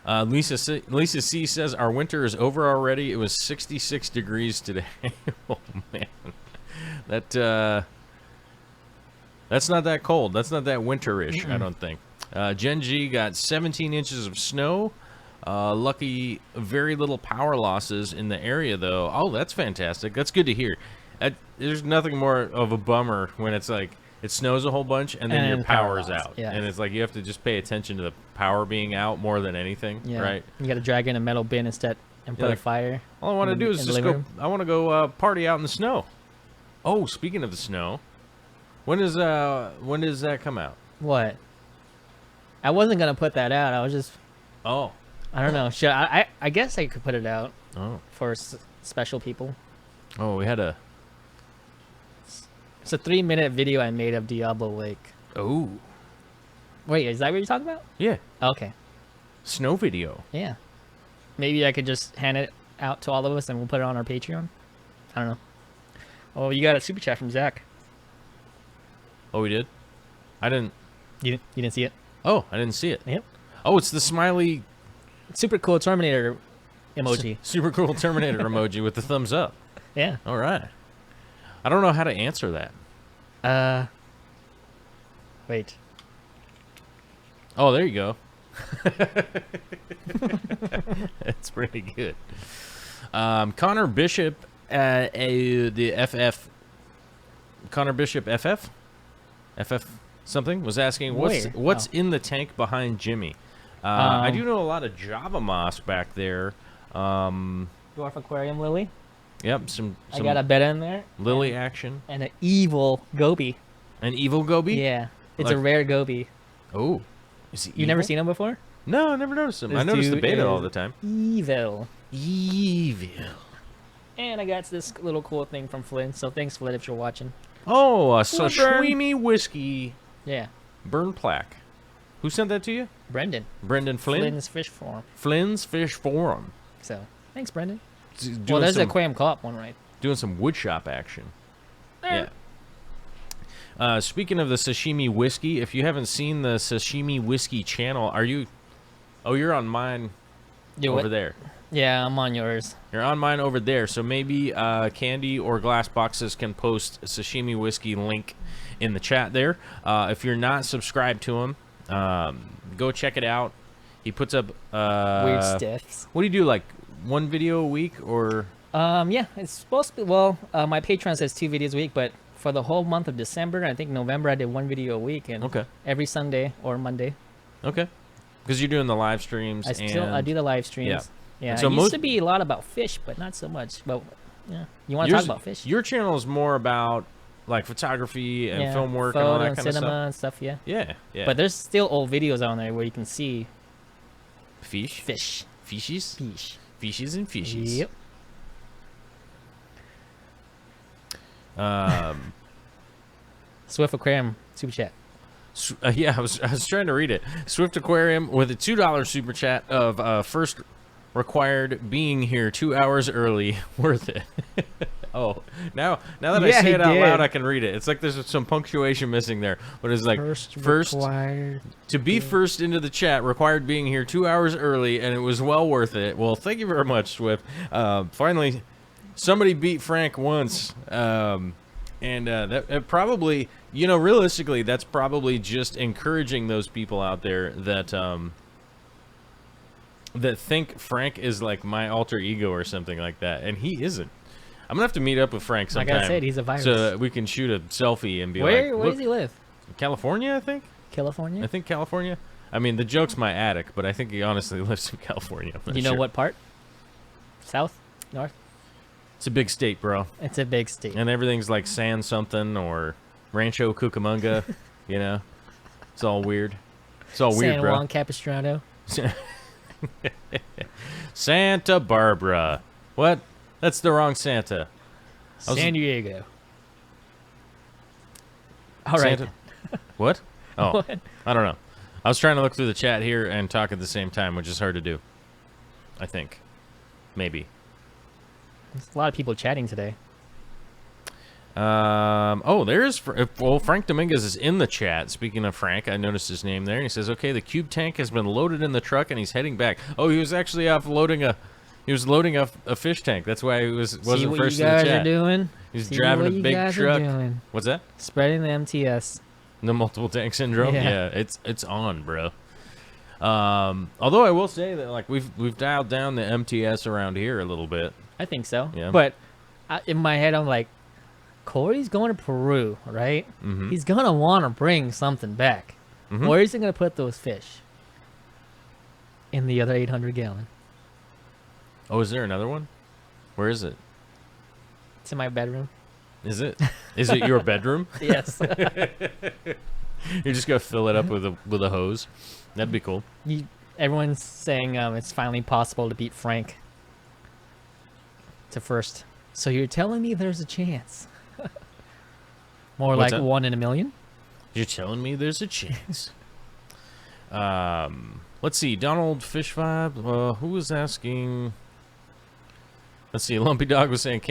Lisa C says, our winter is over already. It was 66 degrees today. Oh, man. That's not that cold. That's not that winterish, I don't think. Gen G got 17 inches of snow. Lucky, very little power losses in the area, though. Oh, that's fantastic. That's good to hear. There's nothing more of a bummer when it's like it snows a whole bunch and then your power's out. Yeah. And it's like you have to just pay attention to the power being out more than anything, right? You got to drag in a metal bin instead and put a fire. All I want to do is just go. I want to go party out in the snow. Oh, speaking of the snow, when does that come out? What? I wasn't gonna put that out. I was just. Oh. I don't know. Should I guess I could put it out Oh. for special people. Oh, we had a. It's a 3-minute video I made of Diablo Lake. Oh. Wait, is that what you're talking about? Yeah. Okay. Snow video. Yeah. Maybe I could just hand it out to all of us and we'll put it on our Patreon. I don't know. Oh, you got a super chat from Zach. Oh, we did? I didn't. You didn't see it? Oh, I didn't see it. Yep. Oh, it's the smiley. Super cool Terminator emoji. Super cool Terminator emoji with the thumbs up. Yeah. All right. I don't know how to answer that. Wait. Oh, there you go. That's pretty good. Connor Bishop, the FF. Connor Bishop, FF something was asking what's in the tank behind Jimmy. I do know a lot of Java moss back there. Dwarf Aquarium Lily. Yep, some I got a bed in there. Lily action. And an evil goby. An evil goby? Yeah. It's a rare goby. Oh. Is he You never seen him before? No, I never noticed him. This I noticed the dude beta is all the time. Evil. Evil. And I got this little cool thing from Flynn. So thanks, Flynn, if you're watching. Oh, a Sashimi Whisky Yeah. burn plaque. Who sent that to you? Brendan. Brendan Flynn? Flynn's Fish Farm. Flynn's Fish Forum. So, thanks, Brendan. Doing There's the some, Aquarium Co-op one, right? doing some woodshop action. Yeah. Speaking of the Sashimi Whiskey, if you haven't seen the Sashimi Whiskey channel, are you... Oh, you're on mine over there. Yeah, I'm on yours. You're on mine over there, so maybe Candy or Glass Boxes can post Sashimi Whiskey link in the chat there. If you're not subscribed to him, go check it out. He puts up... Weird stiffs. What do you do, like one video a week, or... Yeah, it's supposed to be... Well, my Patreon says 2 videos a week, but for the whole month of December, I think November, I did 1 video a week. And okay. Every Sunday or Monday. Okay. Because you're doing the live streams. I do the live streams. Yeah. Yeah, so it used to be a lot about fish, but not so much. But yeah, you want to talk about fish? Your channel is more about like photography and film work and photo all that kind of cinema stuff. and stuff. Yeah. Yeah, yeah. But there's still old videos on there where you can see fish, fishies, fishes and fishies. Yep. Swift Aquarium super chat. Yeah, I was trying to read it. Swift Aquarium with a $2 super chat of first required being here 2 hours early. Worth it. Oh, now that I say it out loud, I can read it. It's like there's some punctuation missing there, but it's like first required to be first into the chat required being here 2 hours early, and it was well worth it. Well, thank you very much, Swift. Finally, somebody beat Frank once, and that probably, you know, realistically, that's probably just encouraging those people out there that that think Frank is like my alter ego or something like that, and he isn't. I'm gonna have to meet up with Frank sometime. Like I said, he's a virus. So that we can shoot a selfie and be where like, does he live? California, I think. California? I think California. I mean, the joke's my attic, but I think he honestly lives in California. You know what part? South? North? It's a big state, bro. It's a big state. And everything's like San something or Rancho Cucamonga, you know? It's all weird. It's all weird, bro. San Juan Capistrano. Santa Barbara. What? That's the wrong Santa. San Diego. All right. Santa? What? Oh, What? I don't know. I was trying to look through the chat here and talk at the same time, which is hard to do. I think. Maybe. There's a lot of people chatting today. Oh, there's... Well, Frank Dominguez is in the chat. Speaking of Frank, I noticed his name there. He says, okay, the cube tank has been loaded in the truck, and he's heading back. Oh, he was actually off loading a... He was loading a fish tank. That's why he wasn't first in the chat. See what you guys are doing? He's driving a big truck. What's that? Spreading the MTS. The multiple tank syndrome? Yeah. It's on, bro. Although I will say that like we've dialed down the MTS around here a little bit. I think so. Yeah. But in my head, I'm like, Corey's going to Peru, right? Mm-hmm. He's going to want to bring something back. Mm-hmm. Where is he going to put those fish? In the other 800-gallon. Oh, is there another one? Where is it? It's in my bedroom. Is it? Is it your bedroom? Yes. You're just gonna fill it up with a hose. That'd be cool. Everyone's saying it's finally possible to beat Frank to first. So you're telling me there's a chance? More What's like that? 1 in a million? You're telling me there's a chance. Let's see. Donald Fish Vibe. Who was asking? Let's see. Lumpy Dog was saying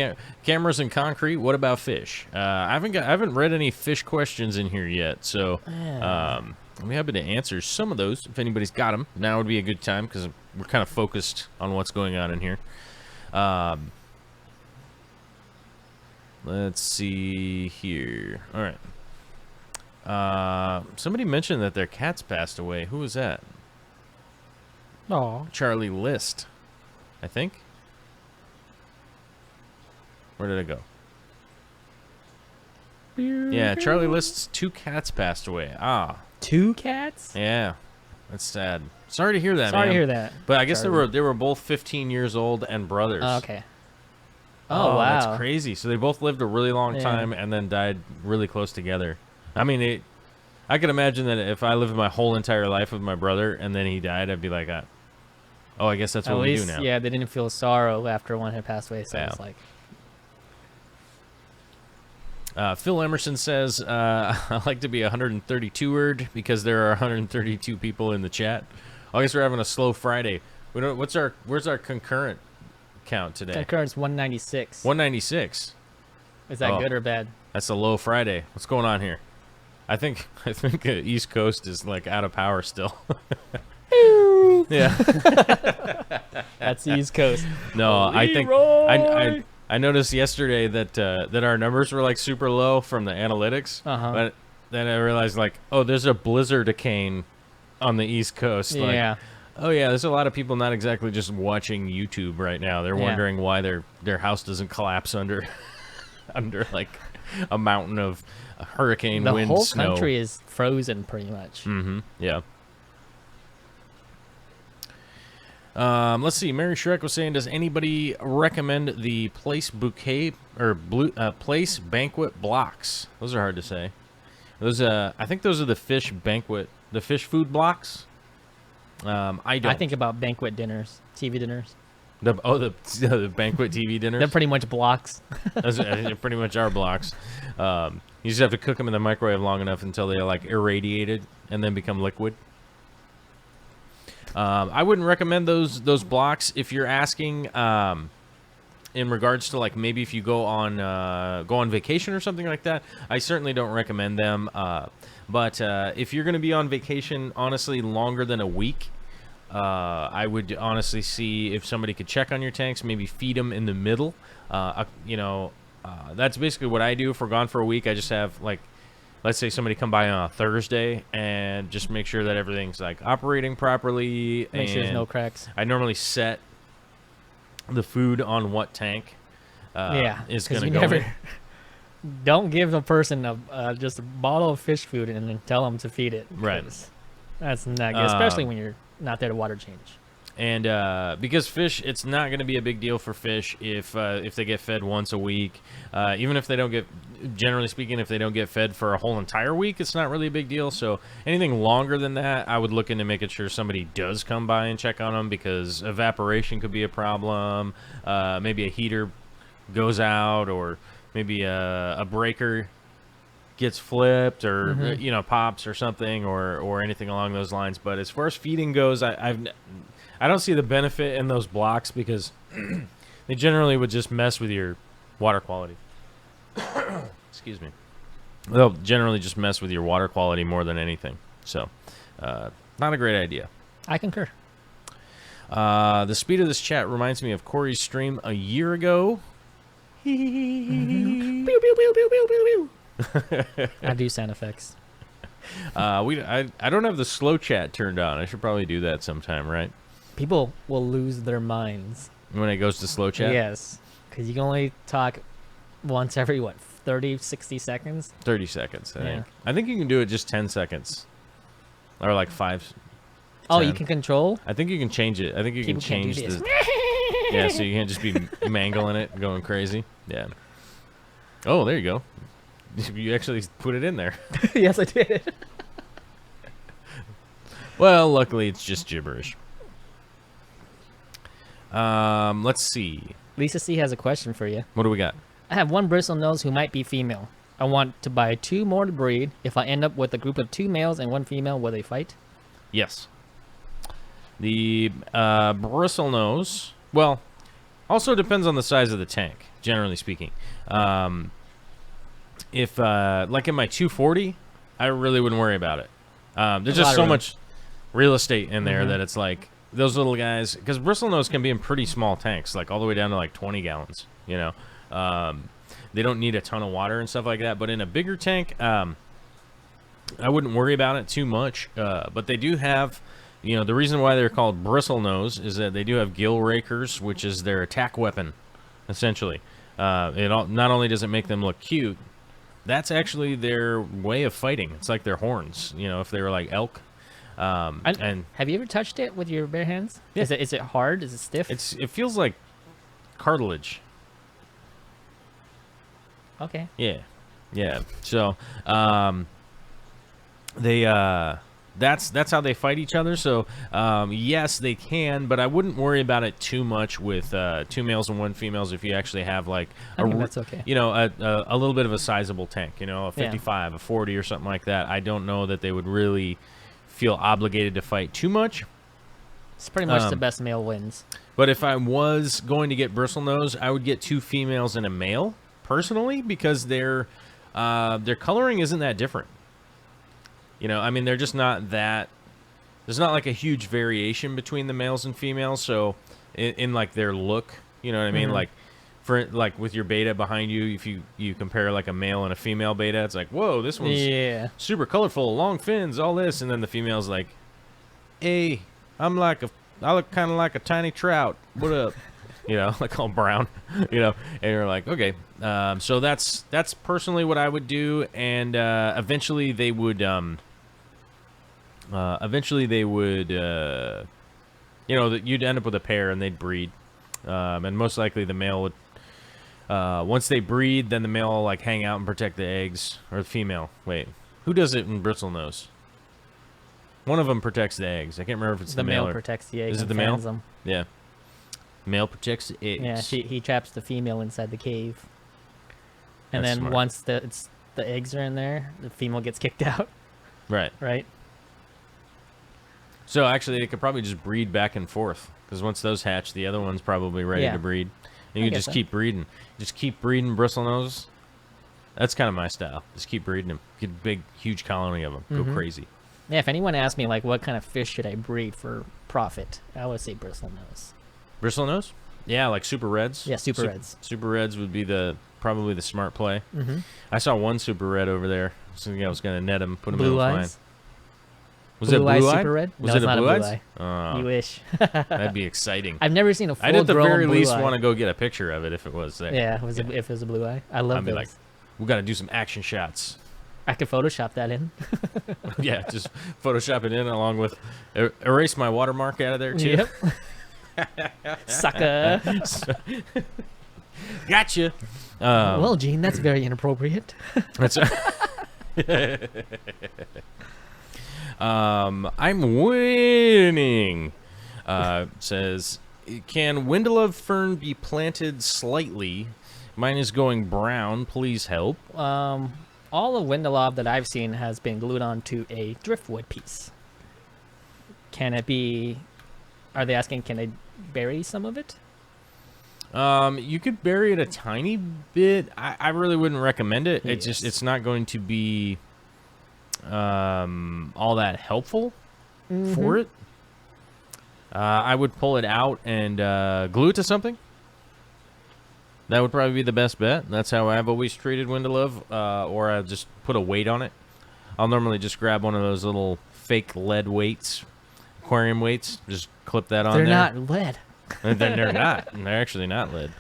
cameras and concrete. What about fish? I haven't read any fish questions in here yet, so I'm happy to answer some of those if anybody's got them. Now would be a good time because we're kind of focused on what's going on in here. Let's see here. All right. Somebody mentioned that their cats passed away. Who was that? Oh. Charlie List, I think. Where did it go? Yeah, Charlie List's 2 cats passed away. 2 cats? Yeah, that's sad. Sorry to hear that, Sorry man. to hear that. But I guess Charlie. they were both 15 years old and brothers. Okay. Oh, wow. That's crazy. So they both lived a really long time and then died really close together. I mean, I could imagine that if I lived my whole entire life with my brother and then he died, I'd be like, oh, I guess that's what we do now. Yeah, they didn't feel sorrow after one had passed away, so it's like... Phil Emerson says, I like to be 132-erd because there are 132 people in the chat. I guess we're having a slow Friday. Where's our concurrent count today? Concurrent's 196. 196. Is that good or bad? That's a low Friday. What's going on here? I think East Coast is like out of power still. Yeah. That's the East Coast. No, I think I noticed yesterday that our numbers were like super low from the analytics. But then I realized like, oh, there's a blizzard-a-cane on the East Coast. Like, Yeah. oh yeah, there's a lot of people not exactly just watching YouTube right now. They're wondering why their house doesn't collapse under like a mountain of hurricane wind, The whole snow. country is frozen pretty much. Mm-hmm. Yeah. Let's see. Mary Shrek was saying, does anybody recommend the Place Bouquet or Place Banquet Blocks? Those are hard to say. Those, I think those are the fish food blocks. I don't. I think about banquet dinners, TV dinners. The banquet TV dinners. They're pretty much blocks. Those are pretty much our blocks. You just have to cook them in the microwave long enough until they're like irradiated and then become liquid. I wouldn't recommend those blocks if you're asking in regards to like maybe if you go on vacation or something like that. I certainly don't recommend them. But if you're going to be on vacation, honestly, longer than a week, I would honestly see if somebody could check on your tanks, maybe feed them in the middle. That's basically what I do. If we're gone for a week, I just have like, let's say somebody come by on a Thursday and just make sure that everything's like operating properly. Make sure there's no cracks. I normally set the food on what tank is going to go in. Don't give a person just a bottle of fish food and then tell them to feed it. Right. That's not good, especially when you're not there to water change. And because fish, it's not going to be a big deal for fish if they get fed once a week. Even if they don't get, generally speaking, if they don't get fed for a whole entire week, it's not really a big deal. So anything longer than that, I would look into making sure somebody does come by and check on them because evaporation could be a problem. Maybe a heater goes out or maybe a breaker gets flipped or pops or something or anything along those lines. But as far as feeding goes, I don't see the benefit in those blocks because they generally would just mess with your water quality. Excuse me. They'll generally just mess with your water quality more than anything. So, not a great idea. I concur. The speed of this chat reminds me of Corey's stream a year ago. Pew, pew, pew, pew, pew, pew, pew. I do sound effects. I don't have the slow chat turned on. I should probably do that sometime, right? People will lose their minds. When it goes to slow chat? Yes. Because you can only talk once every, 30, 60 seconds? 30 seconds, I Yeah. think. I think you can do it just 10 seconds. Or like 5. Oh, 10. you can control? I think you can change it. I think you People can can't do change this. the... Yeah, so you can't just be mangling it, going crazy. Yeah. Oh, there you go. You actually put it in there. Yes, I did. Well, luckily it's just gibberish. Let's see. Lisa C has a question for you. What do we got? I have one bristlenose who might be female. I want to buy 2 more to breed. If I end up with a group of 2 males and 1 female, will they fight? Yes. The bristlenose, well, also depends on the size of the tank, generally speaking. If, like in my 240, I really wouldn't worry about it. There's just so much real estate in there that it's like, those little guys, because bristlenose can be in pretty small tanks, like all the way down to like 20 gallons, you know. They don't need a ton of water and stuff like that, but in a bigger tank, I wouldn't worry about it too much. But they do have, you know, the reason why they're called bristlenose is that they do have gill rakers, which is their attack weapon, essentially. Not only does it make them look cute, that's actually their way of fighting. It's like their horns, you know, if they were like elk. And have you ever touched it with your bare hands? Yeah. Is it hard? Is it stiff? It feels like cartilage. Okay. Yeah. So, that's how they fight each other. So, yes, they can, but I wouldn't worry about it too much with 2 males and 1 females if you actually have like I think that's okay. You know, a little bit of a sizable tank. You know, a 55, a 40, or something like that. I don't know that they would really feel obligated to fight too much. It's pretty much the best male wins. But if I was going to get bristlenose, I would get 2 females and a male, personally, because their coloring isn't that different. You know, I mean, they're just not that. There's not like a huge variation between the males and females. So, in like their look, you know what I mean? Like, for like with your beta behind you, if you compare like a male and a female beta, it's like, whoa, this one's super colorful, long fins, all this, and then the female's like, hey, I look kind of like a tiny trout. What up? You know, like all brown. You know, and you're like, okay. So that's personally what I would do, and eventually they would. You know, that you'd end up with a pair, and they'd breed, and most likely the male would. Once they breed, then the male will like hang out and protect the eggs, or the female. Wait, who does it in bristlenose? One of them protects the eggs. I can't remember if it's the male. The male protects the eggs. Is it the male? Them. Yeah. Male protects the eggs. Yeah, he traps the female inside the cave. And That's then smart. once the eggs are in there, the female gets kicked out. Right. Right. So actually, they could probably just breed back and forth, because once those hatch, the other one's probably ready to breed. And you can just keep breeding. Just keep breeding bristlenose. That's kind of my style. Just keep breeding them. Get a big, huge colony of them. Go crazy. Yeah, if anyone asks me, like, what kind of fish should I breed for profit, I would say bristlenose. Bristlenose? Yeah, like super reds. Yeah, super reds. Super reds would be probably the smart play. I saw one super red over there. So I was going to net him, put him in the line. Was it blue eye? Super red? Was no, it it's a not blue a blue eyes? eye. You wish. That'd be exciting. I've never seen a full I'd at the very blue least eye. want to go get a picture of it if it was there. Yeah, if it was a blue eye. I love I'd be those. like, we got to do some action shots. I could Photoshop that in. Yeah, just Photoshop it in along with erase my watermark out of there too. Yep. Sucker. Gotcha. Well, Gene, that's very inappropriate. That's I'm winning. Says, can Windelove fern be planted slightly? Mine is going brown. Please help. All of Windelove that I've seen has been glued onto a driftwood piece. Can it be? Are they asking? Can I bury some of it? You could bury it a tiny bit. I really wouldn't recommend it. It's not going to be all that helpful for it. I would pull it out and glue it to something. That would probably be the best bet. That's how I've always treated Windelove, or I just put a weight on it. I'll normally just grab one of those little fake lead weights, aquarium weights, just clip that on there. They're not lead. And then they're not. They're actually not lead.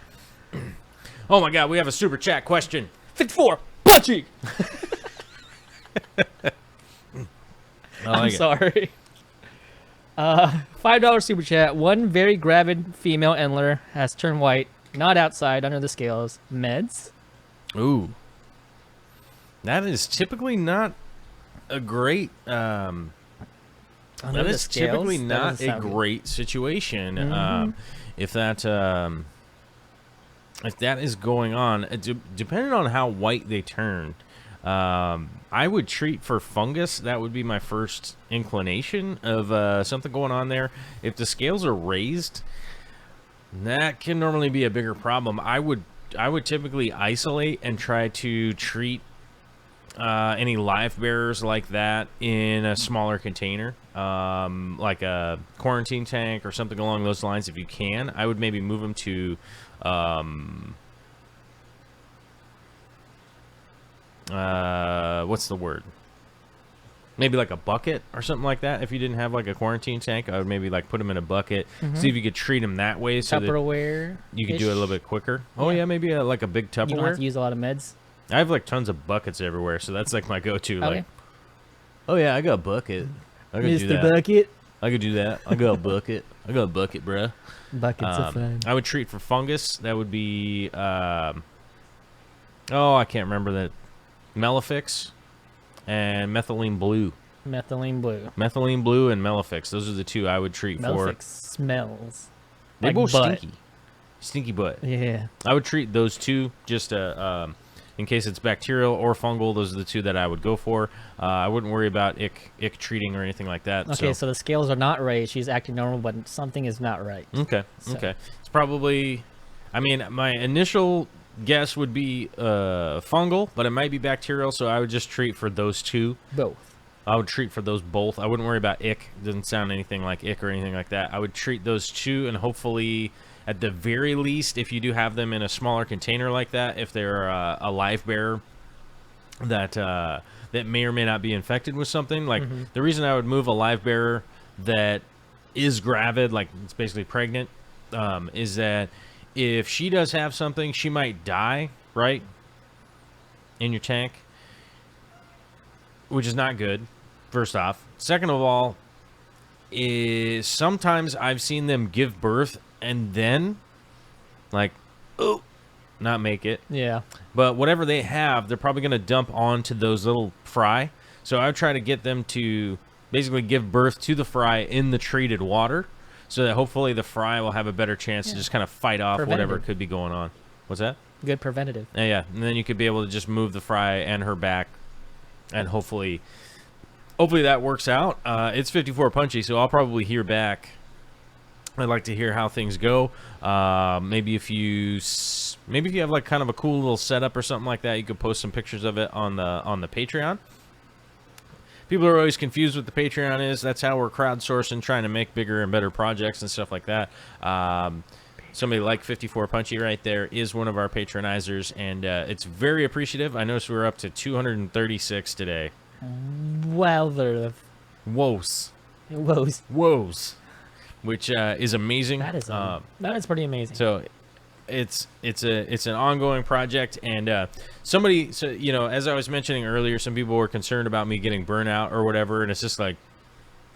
Oh my God, we have a super chat question. 54 butt cheek. I'm sorry. $5 super chat. One very gravid female antler has turned white, not outside, under the scales. Meds? Ooh. That is typically not a great that is typically not a great situation. If that is going on, depending on how white they turn, I would treat for fungus. That would be my first inclination of something going on there. If the scales are raised, that can normally be a bigger problem. I would typically isolate and try to treat any live bearers like that in a smaller container, like a quarantine tank or something along those lines. If you can, I would maybe move them to what's the word? Maybe like a bucket or something like that. If you didn't have like a quarantine tank, I would maybe like put them in a bucket. See if you could treat them that way, so Tupperware. That you could do it a little bit quicker. Oh yeah, maybe like a big Tupperware. You don't have to use a lot of meds. I have like tons of buckets everywhere, so that's like my go-to. Okay. Like, oh yeah, I got a bucket. I could do Mr. that. Bucket. I could do that. I got a bucket. I got a bucket, bruh. Buckets of fun. I would treat for fungus. That would be I can't remember that. Melifix and methylene blue. Methylene blue. Methylene blue and Melifix. Those are the two I would treat for. Melifix smells. They like both butt. stinky. Stinky butt. Yeah. I would treat those two just in case it's bacterial or fungal. Those are the two that I would go for. I wouldn't worry about ick treating or anything like that. Okay, so the scales are not raised. She's acting normal, but something is not right. Okay, So- okay. It's probably, I mean, my initial guess would be fungal, but it might be bacterial, so I would just treat for those two. Both. I would treat for those both. I wouldn't worry about ick. It doesn't sound anything like ick or anything like that. I would treat those two, and hopefully, at the very least, if you do have them in a smaller container like that, if they're a live bearer that that may or may not be infected with something, like the reason I would move a live bearer that is gravid, like it's basically pregnant, is that if she does have something, she might die, right, in your tank, which is not good, first off. Second of all, is sometimes I've seen them give birth and then, like, oh, not make it. Yeah. But whatever they have, they're probably going to dump onto those little fry. So I would try to get them to basically give birth to the fry in the treated water, so that hopefully the fry will have a better chance to just kind of fight off whatever could be going on. What's that? Good preventative. Yeah. And then you could be able to just move the fry and her back, and hopefully that works out. It's 54 punchy, so I'll probably hear back. I'd like to hear how things go. Maybe if you have like kind of a cool little setup or something like that, you could post some pictures of it on the Patreon. People are always confused what the Patreon is. That's how we're crowdsourcing, trying to make bigger and better projects and stuff like that. Somebody like 54 Punchy right there is one of our patronizers, and it's very appreciative. I noticed we were up to 236 today. Well, there. Woes. Woes. Which is amazing. That is pretty amazing. So it's an ongoing project, and somebody, so you know, as I was mentioning earlier, some people were concerned about me getting burnout or whatever, and it's just like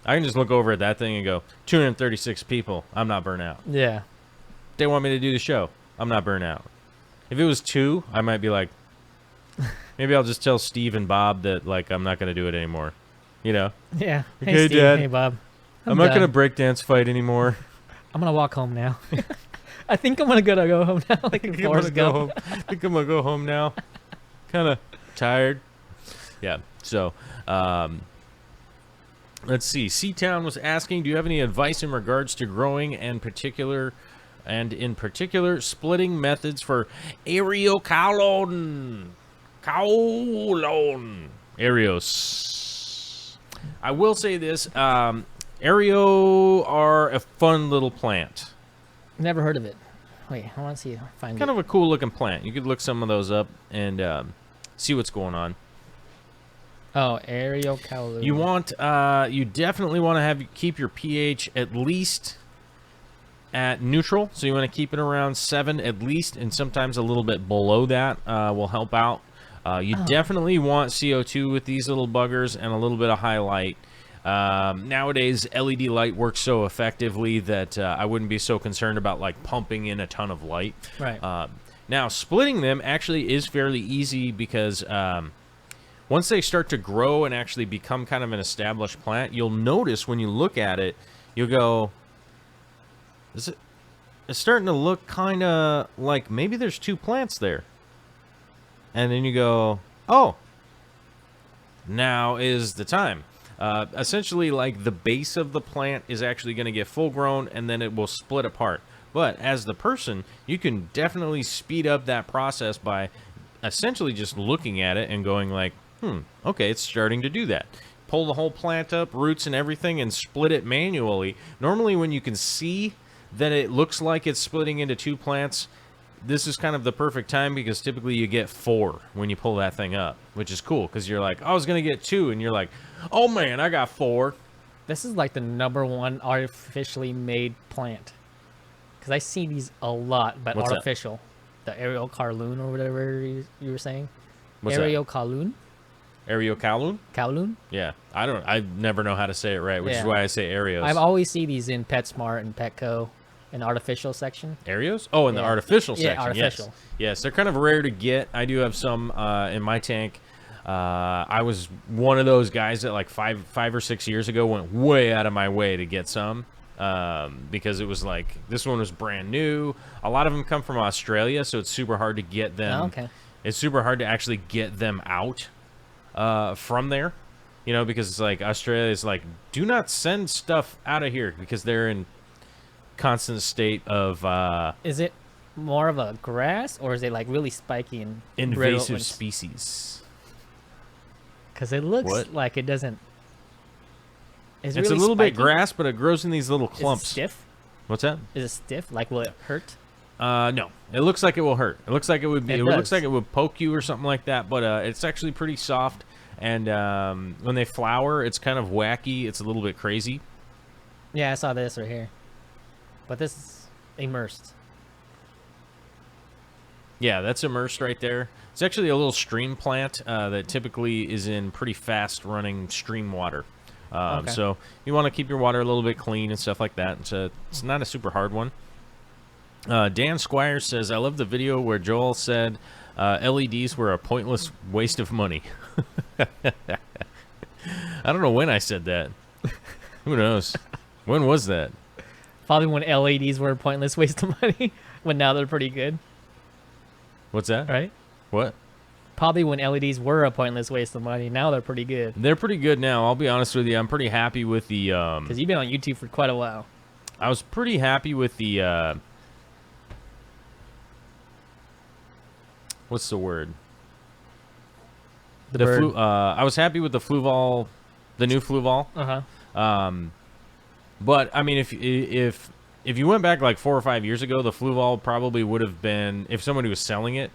I can just look over at that thing and go, 236 people, I'm not burnt out. Yeah. They want me to do the show, I'm not burnt out. If it was 2, I might be like, maybe I'll just tell Steve and Bob that like I'm not going to do it anymore, you know? Yeah. Hey, Okay, Steve. Dad. Hey, Bob. I'm not going to breakdance fight anymore. I'm gonna walk home now. I think I'm gonna go home now. Like in Forrest Gump. I think I'm gonna go home now. Kind of tired. Yeah. So, let's see. C-Town was asking, do you have any advice in regards to growing and in particular splitting methods for Areocolon? Areos. I will say this. Areo are a fun little plant. Never heard of it. Wait, I want to see. Find Kind of a cool looking plant. You could look some of those up and see what's going on. Oh, Areocolon. You definitely want to keep your pH at least at neutral. So you want to keep it around 7 at least, and sometimes a little bit below that will help out. You definitely want CO2 with these little buggers and a little bit of highlight. Nowadays, LED light works so effectively that I wouldn't be so concerned about like pumping in a ton of light. Right. Now, splitting them actually is fairly easy because once they start to grow and actually become kind of an established plant, you'll notice when you look at it, you'll go, it's starting to look kind of like maybe there's two plants there. And then you go, oh, now is the time. Essentially, like the base of the plant is actually going to get full grown and then it will split apart. But as the person, you can definitely speed up that process by essentially just looking at it and going like, okay, it's starting to do that. Pull the whole plant up, roots and everything, and split it manually. Normally when you can see that it looks like it's splitting into two plants, this is kind of the perfect time because typically you get 4 when you pull that thing up, which is cool because you're like, I was going to get 2, and you're like, oh man, I got 4. This is like the #1 artificially made plant. Because I see these a lot, but What's artificial. That? The Ariel Carloon or whatever you were saying. What's Ariel Carloon? Ariel Kowloon? Kowloon? Yeah. I never know how to say it right, which is why I say Arios. I've always see these in PetSmart and Petco. An artificial section. Arios? Oh, in the artificial section. Yeah, artificial. Yes, they're kind of rare to get. I do have some in my tank. I was one of those guys that like five or 6 years ago went way out of my way to get some because it was like this one was brand new. A lot of them come from Australia, so it's super hard to get them. Oh, okay. It's super hard to actually get them out from there, you know, because it's like Australia is like, do not send stuff out of here because they're in constant state of is it more of a grass or is it like really spiky and invasive species? Because it looks like it doesn't. It's really a little spiky? bit grass, but it grows in these little clumps. Is it stiff? What's that? Is it stiff? Like, will it hurt? No. It looks like it will hurt. It looks like it would be. It looks does. like it would poke you or something like that. But it's actually pretty soft. And when they flower, it's kind of wacky. It's a little bit crazy. Yeah, I saw this right here. But this is immersed. Yeah, that's immersed right there. It's actually a little stream plant that typically is in pretty fast-running stream water. Okay. So you want to keep your water a little bit clean and stuff like that. It's not a super hard one. Dan Squires says, I love the video where Joel said LEDs were a pointless waste of money. I don't know when I said that. Who knows? When was that? Probably when LEDs were a pointless waste of money. When now they're pretty good. What's that? Right? What? Probably when LEDs were a pointless waste of money. Now they're pretty good. They're pretty good now. I'll be honest with you. I'm pretty happy with the... Because you've been on YouTube for quite a while. I was pretty happy with the... what's the word? The bird. I was happy with the Fluval, the new Fluval. Uh-huh. But I mean, if you went back like 4 or 5 years ago, the Fluval probably would have been, if somebody was selling it,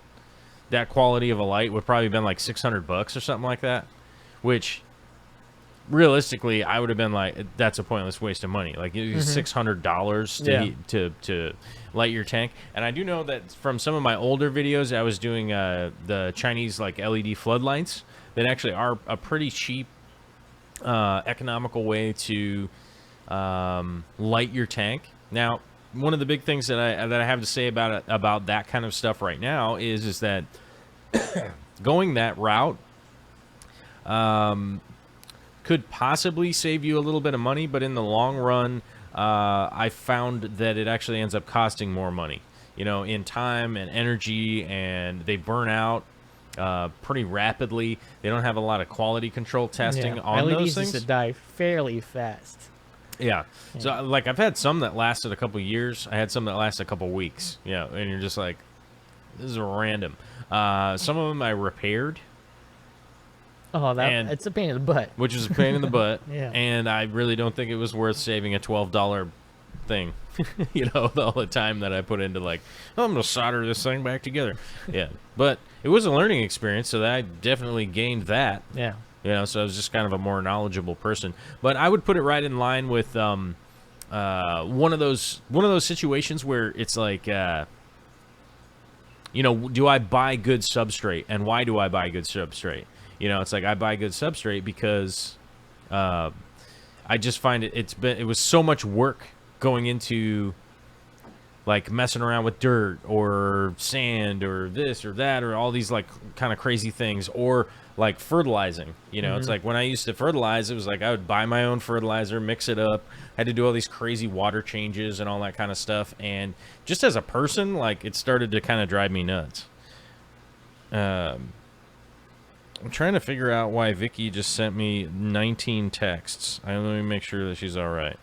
that quality of a light would probably have been like $600 or something like that. Which, realistically, I would have been like, that's a pointless waste of money. Like $600 to light your tank. And I do know that from some of my older videos, I was doing the Chinese like LED floodlights that actually are a pretty cheap, economical way to light your tank. Now, one of the big things that I have to say about that kind of stuff right now is that going that route could possibly save you a little bit of money, but in the long run, I found that it actually ends up costing more money, you know, in time and energy, and they burn out pretty rapidly. They don't have a lot of quality control testing on LEDs those things. used to die fairly fast. Yeah. So, like, I've had some that lasted a couple years. I had some that lasted a couple weeks. Yeah, and you're just like, this is random. Some of them I repaired. Oh, it's a pain in the butt. Which is a pain in the butt. Yeah. And I really don't think it was worth saving a $12 thing. You know, all the time that I put into, like, oh, I'm going to solder this thing back together. Yeah. But it was a learning experience, so that I definitely gained that. Yeah. You know, so I was just kind of a more knowledgeable person. But I would put it right in line with one of those situations where it's like, you know, do I buy good substrate, and why do I buy good substrate? You know, it's like I buy good substrate because I just find it was so much work going into like messing around with dirt or sand or this or that or all these like kind of crazy things, or like fertilizing. You know, it's like when I used to fertilize, it was like I would buy my own fertilizer, mix it up, had to do all these crazy water changes and all that kind of stuff. And just as a person, like it started to kind of drive me nuts. I'm trying to figure out why Vicky just sent me 19 texts. Let me make sure that she's all right.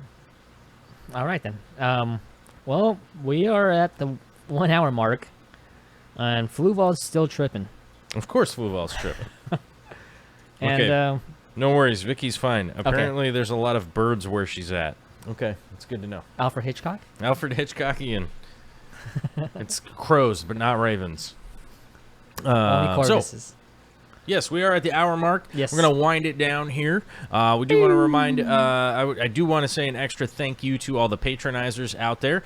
All right, then. Well, we are at the 1 hour mark, and Fluval's still tripping. Of course Fluval's tripping. And, okay. No worries. Vicky's fine. Apparently there's a lot of birds where she's at. Okay. That's good to know. Alfred Hitchcock? Alfred Hitchcockian. It's crows, but not ravens. Only corvises. Yes, we are at the hour mark. Yes. We're going to wind it down here. We do want to remind, I do want to say an extra thank you to all the patronizers out there.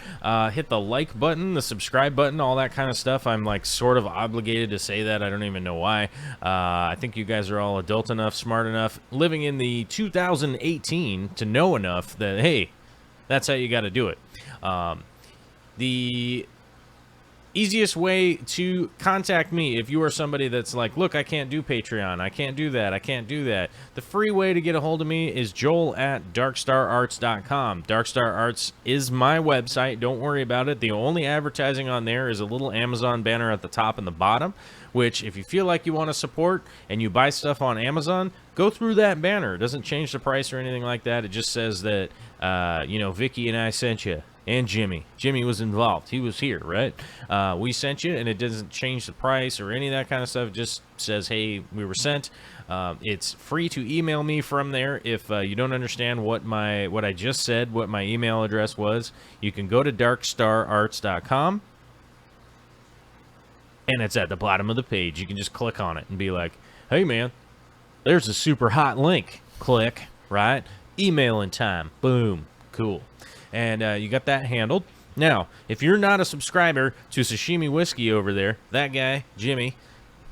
Hit the like button, the subscribe button, all that kind of stuff. I'm like sort of obligated to say that. I don't even know why. I think you guys are all adult enough, smart enough, living in the 2018 to know enough that, hey, that's how you got to do it. The easiest way to contact me, if you are somebody that's like, look, I can't do Patreon, I can't do that, I can't do that. The free way to get a hold of me is joel@darkstararts.com. Darkstar Arts is my website. Don't worry about it. The only advertising on there is a little Amazon banner at the top and the bottom, which if you feel like you want to support and you buy stuff on Amazon, go through that banner. It doesn't change the price or anything like that. It just says that, Vicky and I sent you. And Jimmy. Jimmy was involved. He was here, right? We sent you, and it doesn't change the price or any of that kind of stuff. It just says, hey, we were sent. It's free to email me from there. If you don't understand what I just said, what my email address was, you can go to darkstararts.com, and it's at the bottom of the page. You can just click on it and be like, hey, man, there's a super hot link. Click, right? Emailing time. Boom. Cool. And you got that handled. Now, if you're not a subscriber to Sashimi Whisky over there, that guy, Jimmy,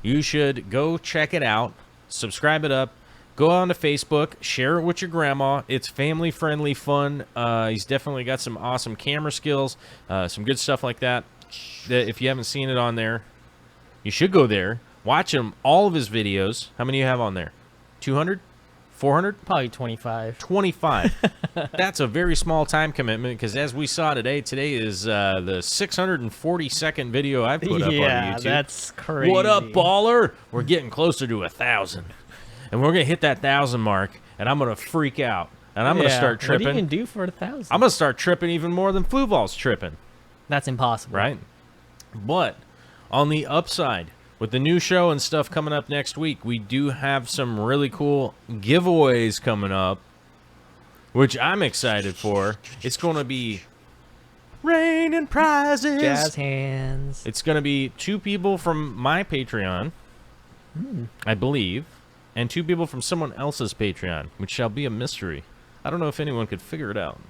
you should go check it out, subscribe it up, go on to Facebook, share it with your grandma. It's family-friendly fun. He's definitely got some awesome camera skills, some good stuff like that. If you haven't seen it on there, you should go there, watch him, all of his videos. How many do you have on there? 200? 400? Probably 25. 25. That's a very small time commitment, because as we saw today is the 642nd video I put up on YouTube. Yeah, that's crazy. What up, baller? We're getting closer to 1,000. And we're going to hit that 1,000 mark, and I'm going to freak out. And I'm going to start tripping. What do you even do for 1,000? I'm going to start tripping even more than Fluval's tripping. That's impossible. Right? But on the upside, with the new show and stuff coming up next week, we do have some really cool giveaways coming up, which I'm excited for. It's going to be raining prizes. Jazz hands. It's going to be 2 people from my Patreon, I believe, and 2 people from someone else's Patreon, which shall be a mystery. I don't know if anyone could figure it out.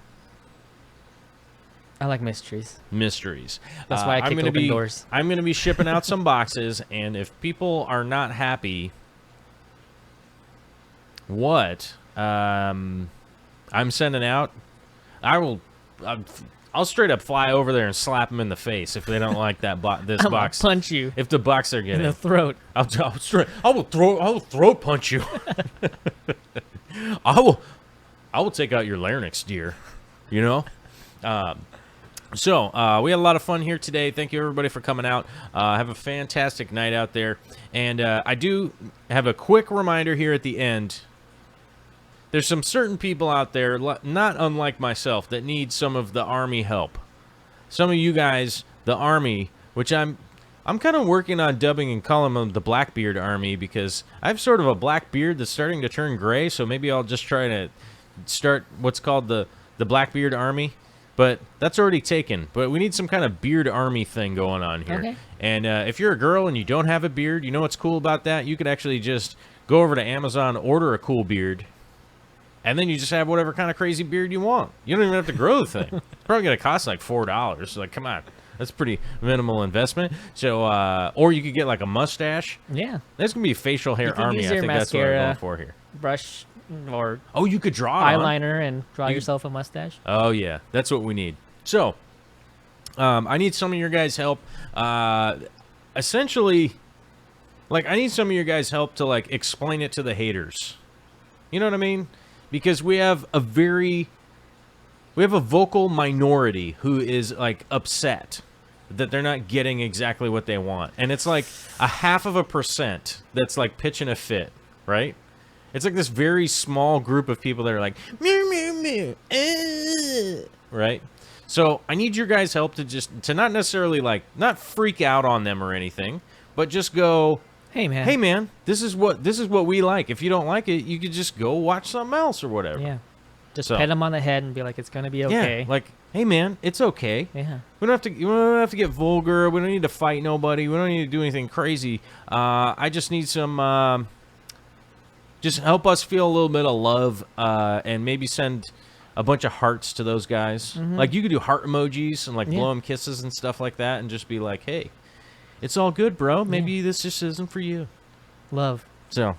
I like mysteries. Mysteries. That's why I kick open doors. I'm going to be shipping out some boxes, and if people are not happy, what I'm sending out, I'll straight up fly over there and slap them in the face if they don't like that this box. I'll punch you. If the box they're getting in the throat. I will throat punch you. I will take out your larynx, dear. You know. So, we had a lot of fun here today. Thank you, everybody, for coming out. Have a fantastic night out there. And I do have a quick reminder here at the end. There's some certain people out there, not unlike myself, that need some of the Army help. Some of you guys, the Army, which I'm kind of working on dubbing and calling them the Blackbeard Army, because I have sort of a black beard that's starting to turn gray, so maybe I'll just try to start what's called the Blackbeard Army. But that's already taken. But we need some kind of beard army thing going on here. Okay. And if you're a girl and you don't have a beard, you know what's cool about that? You could actually just go over to Amazon, order a cool beard, and then you just have whatever kind of crazy beard you want. You don't even have to grow the thing. It's probably going to cost like $4. So, like, come on. That's pretty minimal investment. So, or you could get like a mustache. Yeah. That's going to be a facial hair army. I think that's what we're going for here. Brush. Or you could draw eyeliner and draw yourself a mustache. Oh yeah, that's what we need. So I need some of your guys' help. Essentially, like, I need some of your guys' help to, like, explain it to the haters. You know what I mean? Because we have a vocal minority who is, like, upset that they're not getting exactly what they want. And it's like a 0.5% that's, like, pitching a fit, right? It's like this very small group of people that are like, meow, meow, meow, right? So I need your guys' help to not necessarily, like, not freak out on them or anything, but just go, Hey man. hey man, this is what we like. If you don't like it, you could just go watch something else or whatever. Yeah. Just So- pat them on the head and be like, it's gonna be okay. Yeah, like, hey man, it's okay. Yeah. We don't have to get vulgar. We don't need to fight nobody. We don't need to do anything crazy. I just need some just help us feel a little bit of love, and maybe send a bunch of hearts to those guys. Like, you could do heart emojis and, like, blow them kisses and stuff like that, and just be like, hey, it's all good, bro. Maybe this just isn't for you. Love. So,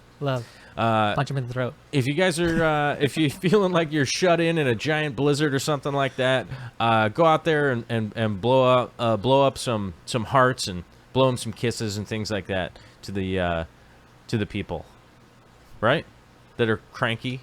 Punch him in the throat. if you guys are, if you're feeling like you're shut in a giant blizzard or something like that, go out there and blow up some hearts and blow them some kisses and things like that to the people, right? That are cranky,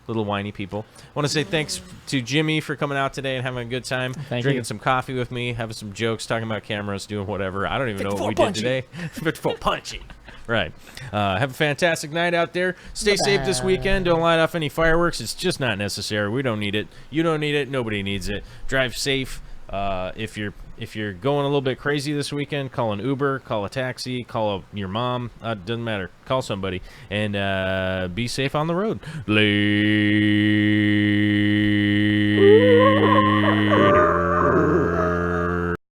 little whiny people. I want to say thanks to Jimmy for coming out today and having a good time, drinking some coffee with me, having some jokes, talking about cameras, doing whatever. I don't even know what we did today. Fit for punchy. Right. Have a fantastic night out there. Stay safe this weekend. Don't light off any fireworks. It's just not necessary. We don't need it. You don't need it. Nobody needs it. Drive safe. If you're going a little bit crazy this weekend, call an Uber, call a taxi, call your mom. Doesn't matter. Call somebody. And be safe on the road. Later.